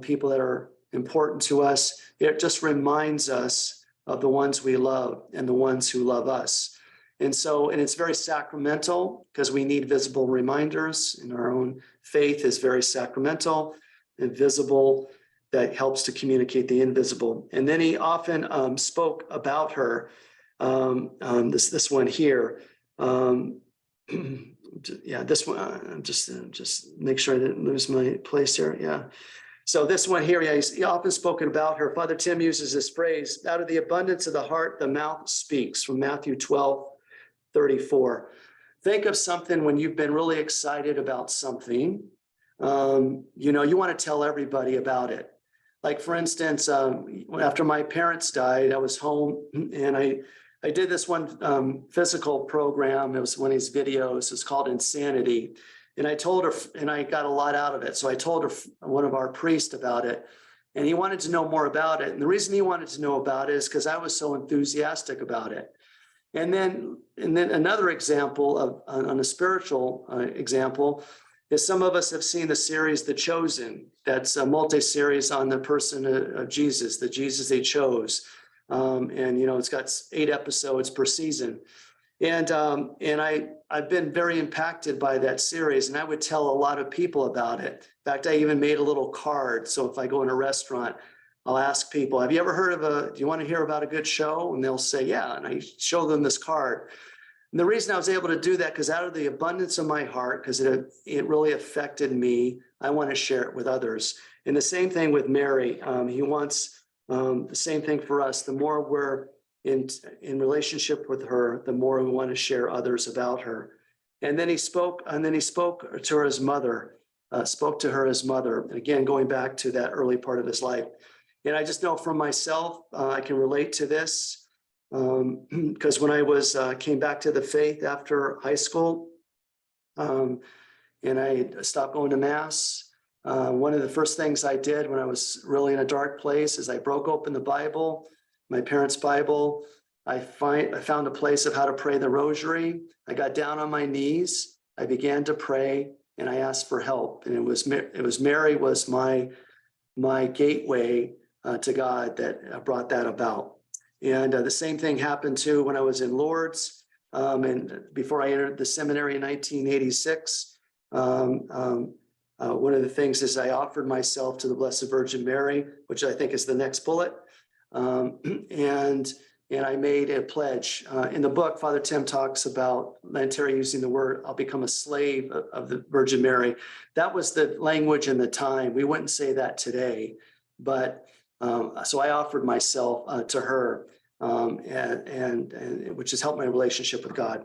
people that are important to us. It just reminds us of the ones we love and the ones who love us. And it's very sacramental because we need visible reminders, and our own faith is very sacramental and visible, that helps to communicate the invisible. And then he often spoke about her. This one here. Yeah, this one, just make sure I didn't lose my place here. Yeah. So this one here, yeah, he often spoken about her. Father Tim uses this phrase, out of the abundance of the heart, the mouth speaks, from Matthew 12:34. Think of something when you've been really excited about something. You want to tell everybody about it. Like, for instance, after my parents died, I was home and I did this one physical program. It was one of these videos. It's called Insanity. And I told her, and I got a lot out of it. So I told her, one of our priests, about it, and he wanted to know more about it. And the reason he wanted to know about it is because I was so enthusiastic about it. And then another example on a spiritual example is, some of us have seen the series The Chosen. That's a multi-series on the person of Jesus, the Jesus they chose. It's got 8 episodes per season. And I've been very impacted by that series, and I would tell a lot of people about it. In fact, I even made a little card. So if I go in a restaurant, I'll ask people, have you ever heard of do you want to hear about a good show? And they'll say, yeah. And I show them this card. And the reason I was able to do that, because out of the abundance of my heart, because it really affected me, I want to share it with others. And the same thing with Mary. He wants the same thing for us. The more we're in relationship with her, the more we want to share others about her. And then he spoke to her as mother, And again, going back to that early part of his life. And I just know from myself, I can relate to this, because when I came back to the faith after high school, and I stopped going to mass, one of the first things I did when I was really in a dark place is I broke open the Bible, my parents' Bible. I found a place of how to pray the rosary. I got down on my knees. I began to pray, and I asked for help. And it was Mary was my gateway to God that brought that about. And the same thing happened too when I was in Lourdes, and before I entered the seminary in 1986. One of the things is I offered myself to the Blessed Virgin Mary, which I think is the next bullet. And I made a pledge. In the book, Father Tim talks about Lanteri using the word, I'll become a slave of the Virgin Mary. That was the language in the time. We wouldn't say that today, but so I offered myself to her, and which has helped my relationship with God.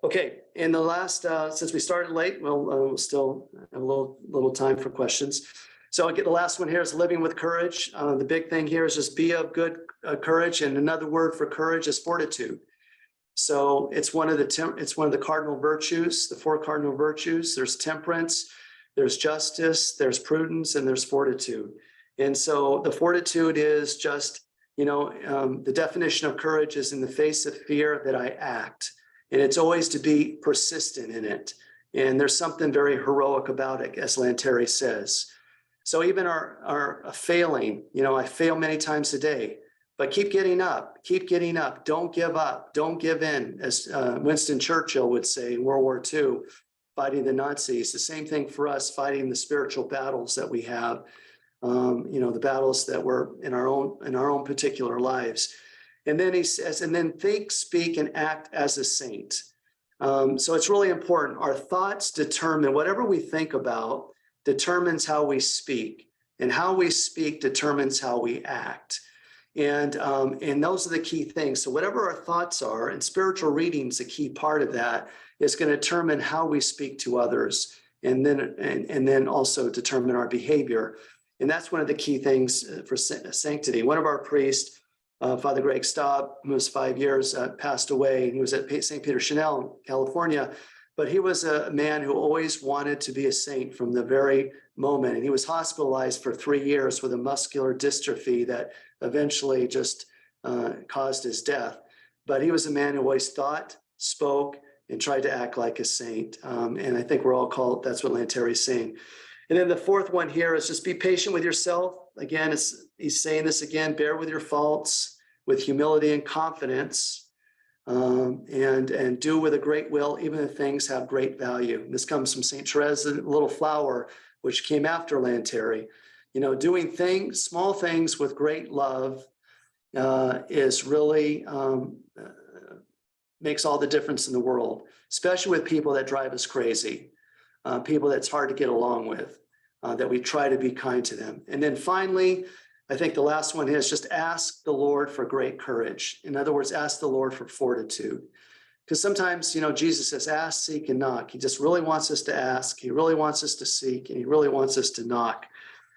Okay, in the last, since we started late, we'll still have a little time for questions. So I'll get the last one here is living with courage. The big thing here is just be of good courage, and another word for courage is fortitude. So it's one of the cardinal virtues, the 4 cardinal virtues. There's temperance, there's justice, there's prudence, and there's fortitude. And so the fortitude is just, the definition of courage is in the face of fear that I act, and it's always to be persistent in it. And there's something very heroic about it, as Lanteri says. So even our failing, I fail many times a day, but keep getting up, don't give up, don't give in, as Winston Churchill would say in World War II, fighting the Nazis. The same thing for us, fighting the spiritual battles that we have, the battles that were in our own particular lives. And then he says, and then think, speak, and act as a saint. So it's really important. Our thoughts determine whatever we think about, determines how we speak, and how we speak determines how we act. And those are the key things. So whatever our thoughts are, and spiritual reading is a key part of that, is going to determine how we speak to others, and then also determine our behavior. And that's one of the key things for sanctity. One of our priests, Father Greg Staub, who was 5 years, passed away. He was at St. Peter Chanel, California. But he was a man who always wanted to be a saint from the very moment. And he was hospitalized for 3 years with a muscular dystrophy that eventually just caused his death. But he was a man who always thought, spoke, and tried to act like a saint. And I think we're all called, that's what Lanteri's saying. And then the 4th one here is just be patient with yourself. Again, he's saying this again, bear with your faults with humility and confidence. And do with a great will, even if things have great value. This comes from St. Therese, the little flower, which came after Lanteri. Doing small things with great love is really makes all the difference in the world, especially with people that drive us crazy, people that's hard to get along with, that we try to be kind to them. And then finally, I think the last one is just ask the Lord for great courage. In other words, ask the Lord for fortitude. Because sometimes, Jesus says, ask, seek, and knock. He just really wants us to ask. He really wants us to seek, and he really wants us to knock.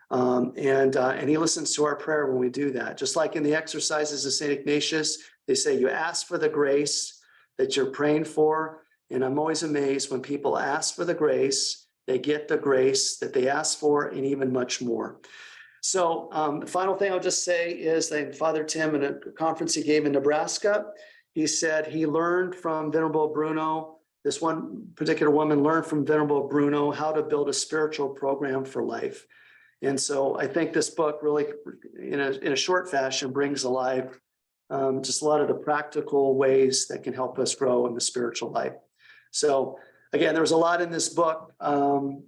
And he listens to our prayer when we do that. Just like in the exercises of St. Ignatius, they say you ask for the grace that you're praying for. And I'm always amazed when people ask for the grace, they get the grace that they ask for, and even much more. So the final thing I'll just say is that Father Tim, in a conference he gave in Nebraska, he said he learned from Venerable Bruno, this one particular woman learned from Venerable Bruno how to build a spiritual program for life. And so I think this book really, in a short fashion, brings alive just a lot of the practical ways that can help us grow in the spiritual life. So again, there was a lot in this book, and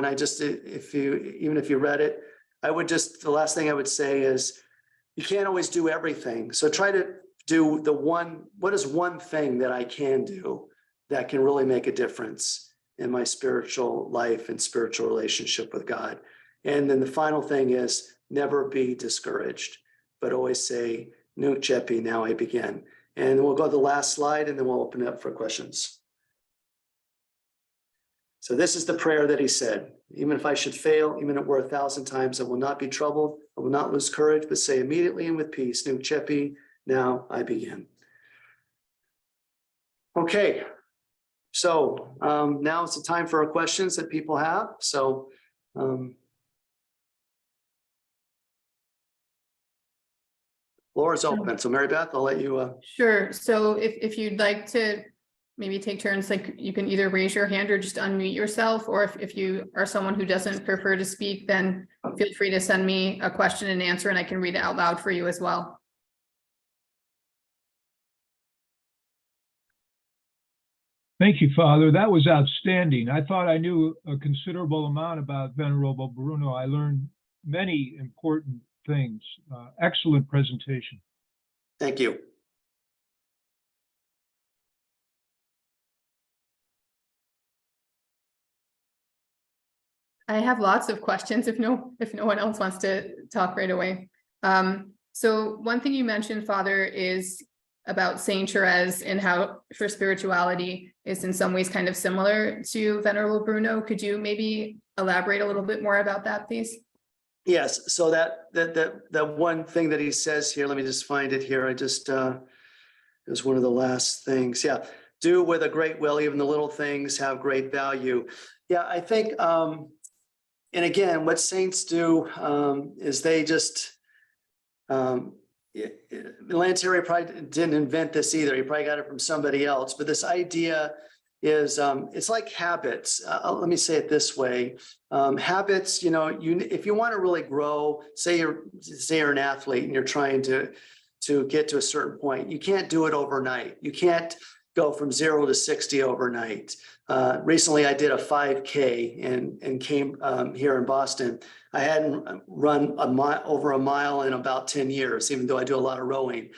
I just, even if you read it, the last thing I would say is you can't always do everything. So try to do what is one thing that I can do that can really make a difference in my spiritual life and spiritual relationship with God. And then the final thing is never be discouraged, but always say, Nunc Cepi, now I begin. And we'll go to the last slide, and then we'll open it up for questions. So this is the prayer that he said. Even if I should fail, even if it were 1,000 times, I will not be troubled. I will not lose courage, but say immediately and with peace, Nunc Cepi, now I begin. Okay, so now it's the time for questions that people have. So floor is open. So Mary Beth, I'll let you. Sure. So if you'd like to maybe take turns, like you can either raise your hand or just unmute yourself, or if you are someone who doesn't prefer to speak, then feel free to send me a question and answer, and I can read it out loud for you as well. Thank you, Father. That was outstanding. I thought I knew a considerable amount about Venerable Bruno. I learned many important things. Excellent presentation. Thank you. I have lots of questions if no one else wants to talk right away. So one thing you mentioned, Father, is about Saint Therese and how her spirituality is in some ways kind of similar to Venerable Bruno. Could you maybe elaborate a little bit more about that, please? Yes, so that one thing that he says here, let me just find it here. It was one of the last things. Yeah, do with a great will, even the little things have great value. Yeah, I think, and again, what saints do is they just, Lanteri probably didn't invent this either. He probably got it from somebody else, but this idea is it's like habits. Let me say it this way. Habits, if you want to really grow, say you're an athlete and you're trying to get to a certain point, you can't do it overnight. You can't go from 0 to 60 overnight. Recently I did a 5K and came here in Boston. I hadn't run over a mile in about 10 years, even though I do a lot of rowing.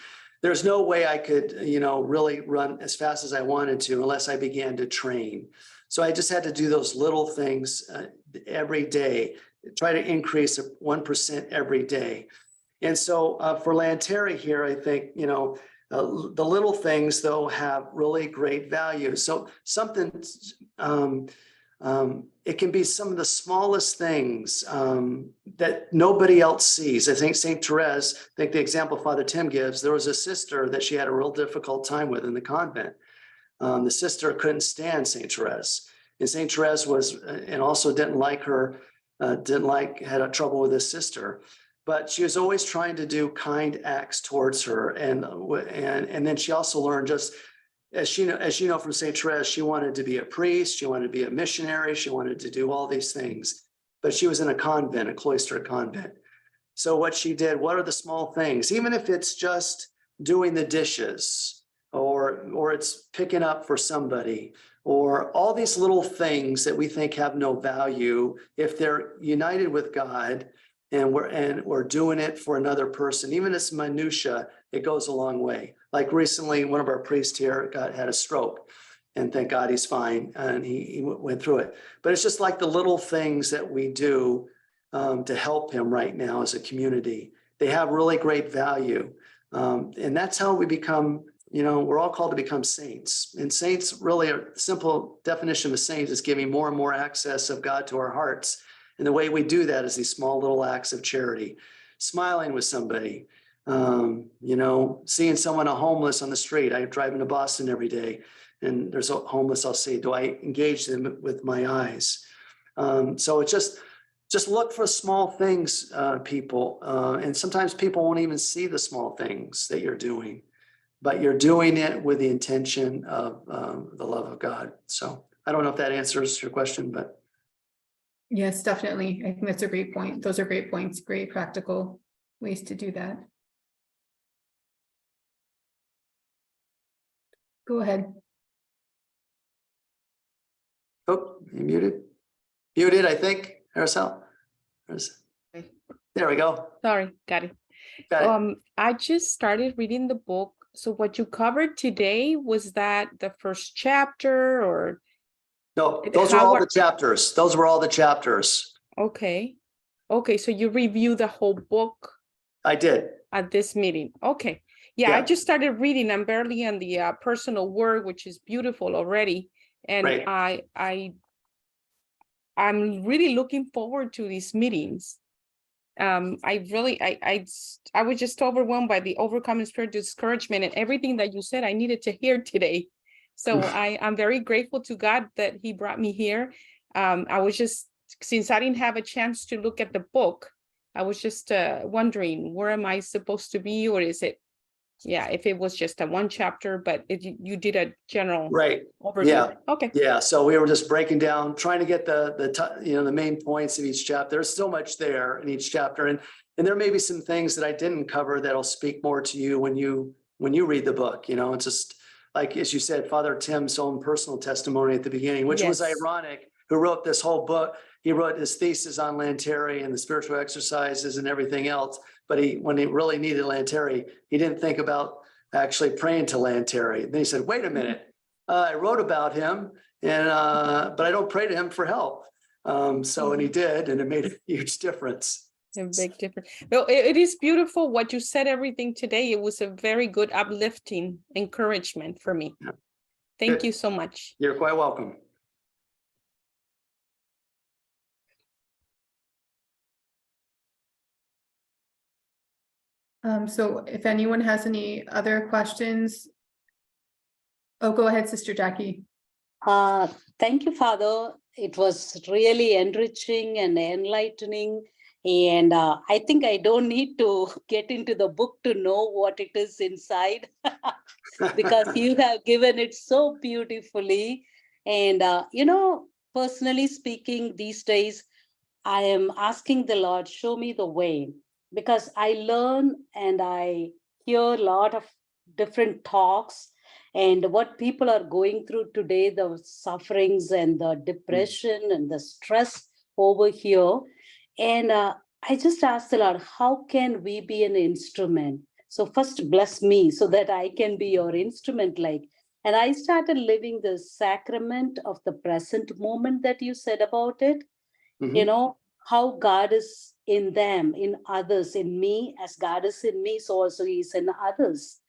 There's no way I could, really run as fast as I wanted to unless I began to train. So I just had to do those little things every day, try to increase 1% every day. And so for Lanteri here, I think, the little things, though, have really great value. So something, it can be some of the smallest things that nobody else sees. I think St. Therese, I think the example Father Tim gives, there was a sister that she had a real difficult time with in the convent. The sister couldn't stand St. Therese. And St. Therese and also didn't like her, had a trouble with his sister. But she was always trying to do kind acts towards her. And then she also learned, just as you know from St. Therese, she wanted to be a priest, she wanted to be a missionary, she wanted to do all these things. But she was in a convent, a cloistered convent. So what she did, what are the small things? Even if it's just doing the dishes, or it's picking up for somebody, or all these little things that we think have no value, if they're united with God, and we're doing it for another person, even if it's minutia, it goes a long way. Like recently, one of our priests here had a stroke, and thank God he's fine, and he went through it. But it's just like the little things that we do to help him right now as a community. They have really great value, and that's how we become. We're all called to become saints, and saints really are simple definition of saints is giving more and more access of God to our hearts. And the way we do that is these small little acts of charity, smiling with somebody, seeing someone homeless on the street. I drive into Boston every day, and there's a homeless. I'll see, do I engage them with my eyes? So it's just look for small things, people. And sometimes people won't even see the small things that you're doing, but you're doing it with the intention of the love of God. So I don't know if that answers your question, but. Yes, definitely. I think that's a great point. Those are great points, great practical ways to do that. Go ahead. Oh, you muted? Muted, I think, Aracel. There we go. Sorry, got it. Got it. I just started reading the book. So what you covered today, was that the first chapter or? No, those are all the chapters. Those were all the chapters. Okay. Okay, so you review the whole book? I did. At this meeting. Okay. Yeah, I just started reading. I'm barely on the personal work, which is beautiful already. And right. I'm really looking forward to these meetings. I was just overwhelmed by the overcoming spiritual discouragement, and everything that you said I needed to hear today. So I'm very grateful to God that he brought me here. I was just, since I didn't have a chance to look at the book, I was just wondering, where am I supposed to be? Or is it, if it was just a one chapter, but you did a general overview. Yeah. Okay. Yeah. So we were just breaking down, trying to get the main points of each chapter. There's so much there in each chapter. And there may be some things that I didn't cover that'll speak more to you when you read the book. It's just, like, as you said, Father Tim's own personal testimony at the beginning, which was Yes. ironic, who wrote this whole book. He wrote his thesis on Lanteri and the spiritual exercises and everything else. But when he really needed Lanteri, he didn't think about actually praying to Lanteri. Then he said, wait a minute, I wrote about him, and but I don't pray to him for help. And he did, and it made a huge difference. A big difference. Well, it is beautiful what you said, everything today. It was a very good uplifting encouragement for me. Yeah. Thank Good. you so much. You're quite welcome. So if anyone has any other questions. Oh, go ahead, Sister Jackie. Thank you, Father. It was really enriching and enlightening. And I think I don't need to get into the book to know what it is inside because you have given it so beautifully. And, personally speaking, these days, I am asking the Lord, show me the way, because I learn and I hear a lot of different talks and what people are going through today, the sufferings and the depression and the stress over here. And I just asked the Lord, how can we be an instrument? So first bless me so that I can be your instrument. And I started living the sacrament of the present moment that you said about it. Mhm. How God is in them, in others, in me, as God is in me, so also he is in others.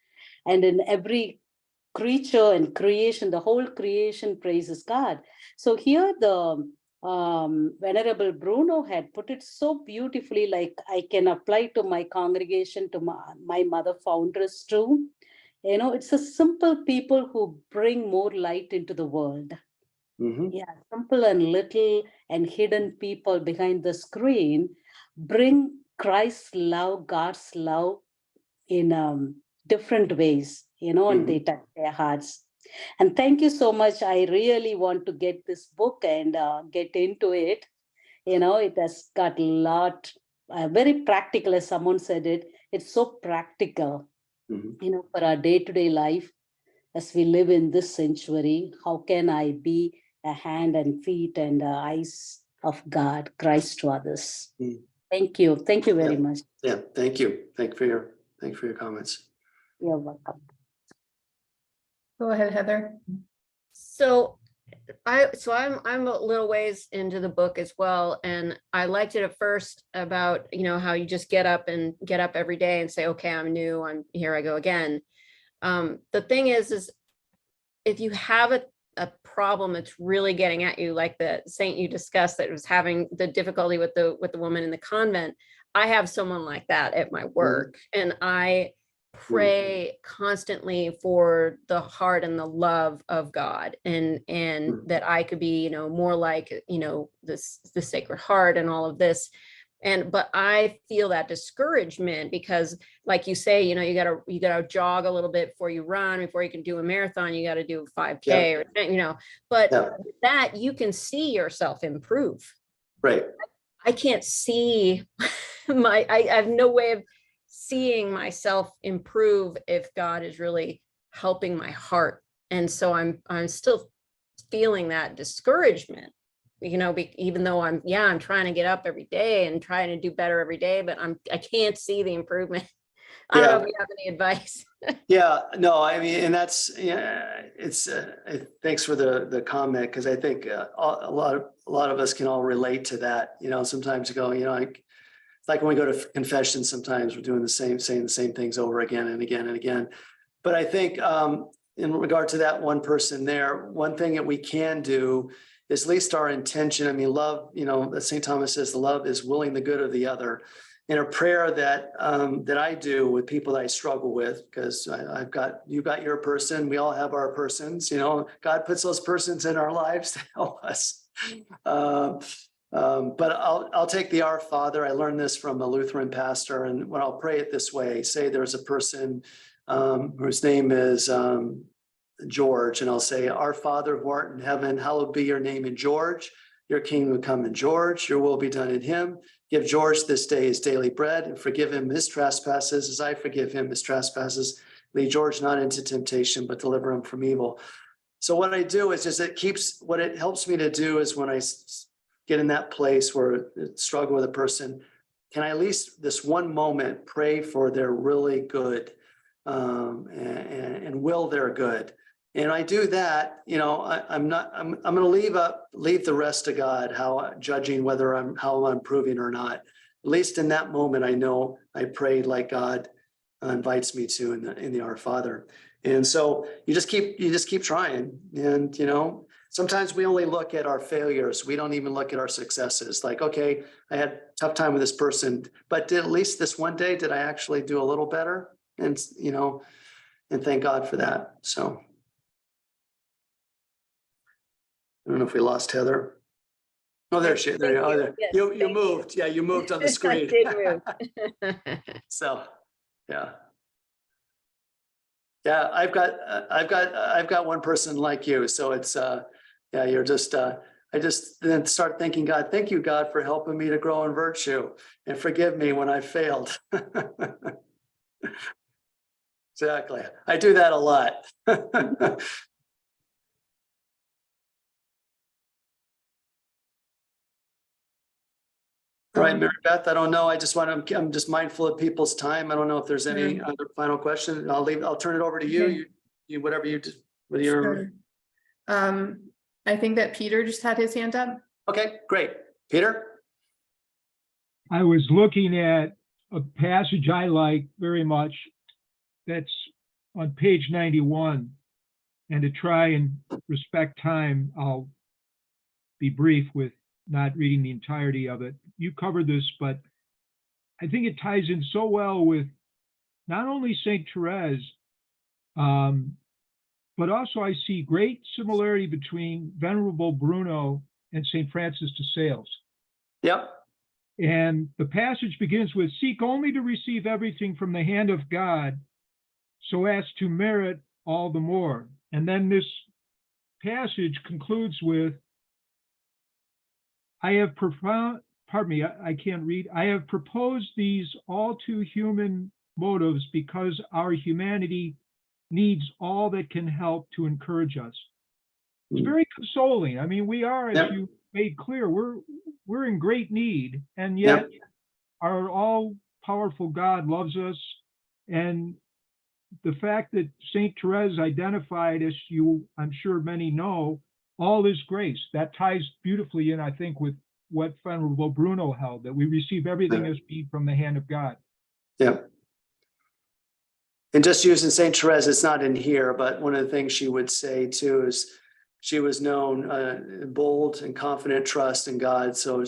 And in every creature and creation, the whole creation praises God. So here the Venerable Bruno had put it so beautifully, like I can apply to my congregation, to my mother foundress too. It's a simple people who bring more light into the world. Mhm. Yeah, simple and little and hidden people behind the screen bring Christ's love, God's love in different ways, and they touch their hearts. And thank you so much. I really want to get this book and get into it. It has got a lot, very practical, as someone said it. It's so practical, Mhm. for our day-to-day life as we live in this century. How can I be a hand and feet and eyes of God, Christ to others? Mm. Thank you. Thank you very much. Yeah, thank you. Thank you for your comments. You're welcome. Go ahead, Heather. So I'm a little ways into the book as well, and I liked it at first about how you just get up every day and say, okay, I'm new, I'm here, I go again. The thing is if you have a problem that's really getting at you, like the saint you discussed that was having the difficulty with the woman in the convent, I have someone like that at my work, and I pray constantly for the heart and the love of God, and that I could be more like the Sacred Heart and all of this. But I feel that discouragement because, like you say, you gotta jog a little bit before you run. Before you can do a marathon, you got to do a 5K, but that you can see yourself improve. Right. I can't see I have no way of seeing myself improve if God is really helping my heart. And so I'm still feeling that discouragement, even though I'm trying to get up every day and trying to do better every day, but I can't see the improvement. I don't know if you have any advice. Yeah, no, I mean, and that's, it's, thanks for the comment, because I think a lot of us can all relate to that. Sometimes you go, it's like when we go to confession, sometimes we're doing saying the same things over again and again and again. But I think in regard to that one person there, one thing that we can do is at least our intention. I mean, love, as St. Thomas says, the love is willing the good of the other. In a prayer that I do with people that I struggle with, because you've got your person, we all have our persons, God puts those persons in our lives to help us. But I'll take the Our Father. I learned this from a Lutheran pastor, and when I'll pray it this way, say there's a person whose name is George, and I'll say, Our Father who art in heaven, hallowed be your name in George. Your kingdom come in George, your will be done in him. Give George this day his daily bread, and forgive him his trespasses as I forgive him his trespasses. lead George not into temptation, but deliver him from evil. So what I do is just what it helps me to do is when I get in that place where I struggle with a person, can I at least this one moment pray for their really good and will their good. And I do that, I'm going to leave the rest to God, how judging how I'm improving or not. At least in that moment, I know I prayed like God invites me to in the Our Father. And so you just keep trying. And, sometimes we only look at our failures. We don't even look at our successes. Like, okay, I had a tough time with this person, but at least this one day, did I actually do a little better? And, and thank God for that. So I don't know if we lost Heather. Oh, there she is. There you are. There. Yes, You thank moved. Yeah, you moved on the I screen. did move. So, yeah. Yeah, I've got one person like you. So it's yeah, you're just I just then start thanking God, thank you, God, for helping me to grow in virtue and forgive me when I failed. Exactly. I do that a lot. All right, Mary Beth, I don't know. I'm just mindful of people's time. I don't know if there's any other final questions. I'll turn it over to you. Okay. You whatever you just, Sure. I think that Peter just had his hand up. Okay, great. Peter? I was looking at a passage I like very much that's on page 91. And to try and respect time, I'll be brief with not reading the entirety of it. You covered this, but I think it ties in so well with not only St. Therese, but also I see great similarity between Venerable Bruno and St. Francis de Sales. Yep. And the passage begins with, seek only to receive everything from the hand of God so as to merit all the more. And then this passage concludes with, I have proposed these all too human motives because our humanity needs all that can help to encourage us. It's very consoling. I mean, we are, as you made clear, we're in great need, and yet our all-powerful God loves us. And the fact that St. Therese identified, as I'm sure many know, all is grace. That ties beautifully in, I think, with what Venerable Bruno held, that we receive everything as being from the hand of God. Yeah. And just using St. Therese, it's not in here, but one of the things she would say too is she was known bold and confident trust in God. So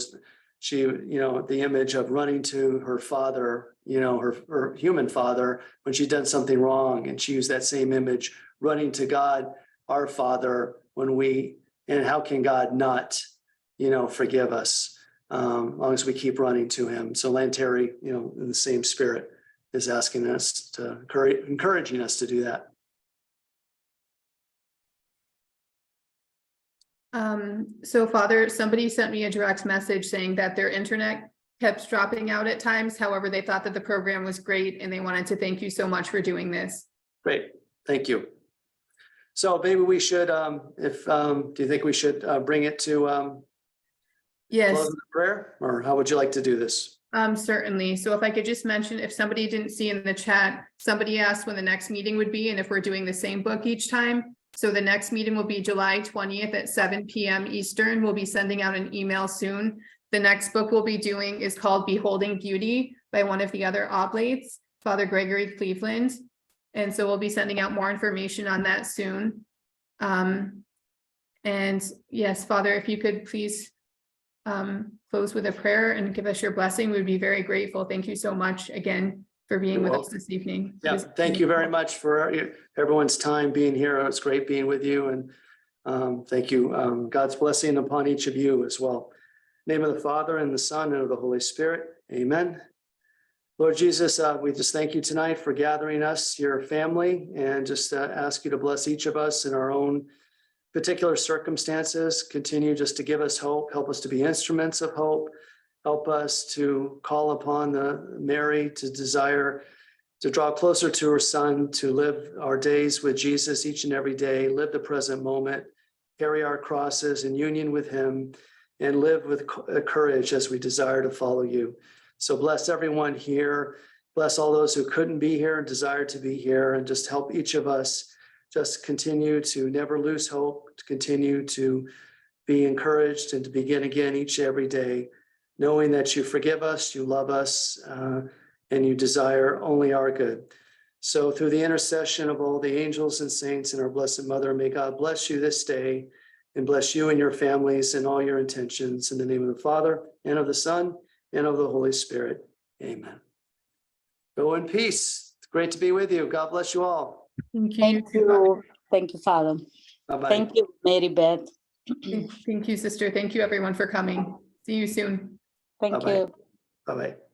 she, the image of running to her father, her human father, when she'd done something wrong, and she used that same image, running to God, our Father, and how can God not, forgive us, as long as we keep running to him. So Lanteri, in the same spirit, is asking us to encouraging us to do that. So Father, somebody sent me a direct message saying that their internet kept dropping out at times. However, they thought that the program was great and they wanted to thank you so much for doing this. Great, thank you. So maybe we should, do you think we should bring it to Yes. close the prayer, or how would you like to do this? Certainly. So if I could just mention, if somebody didn't see in the chat, somebody asked when the next meeting would be and if we're doing the same book each time. So the next meeting will be July 20th at 7 p.m. Eastern. We'll be sending out an email soon. The next book we'll be doing is called Beholding Beauty by one of the other Oblates, Father Gregory Cleveland. And so we'll be sending out more information on that soon. And yes, Father, if you could please close with a prayer and give us your blessing, we'd be very grateful. Thank you so much again for being with us this evening. Yeah, thank you very much for everyone's time being here. It's great being with you, and thank you. God's blessing upon each of you as well. In the name of the Father and the Son and of the Holy Spirit. Amen. Lord Jesus, we just thank you tonight for gathering us, your family, and just ask you to bless each of us in our own particular circumstances. Continue just to give us hope, help us to be instruments of hope, help us to call upon the Mary to desire to draw closer to her son, to live our days with Jesus each and every day, live the present moment, carry our crosses in union with him, and live with courage as we desire to follow you. So bless everyone here. Bless all those who couldn't be here and desire to be here, and just help each of us just continue to never lose hope, to continue to be encouraged and to begin again each and every day, knowing that you forgive us, you love us, and you desire only our good. So through the intercession of all the angels and saints and our Blessed Mother, may God bless you this day and bless you and your families and all your intentions. In the name of the Father, and of the Son, and of the Holy Spirit. Amen. Go in peace. It's great to be with you. God bless you all. Thank you. Thank you. Thank you, Father. Bye-bye. Thank you, Mary Beth. Thank you, sister. Thank you, everyone, for coming. See you soon. Thank Bye-bye. you. Bye-bye.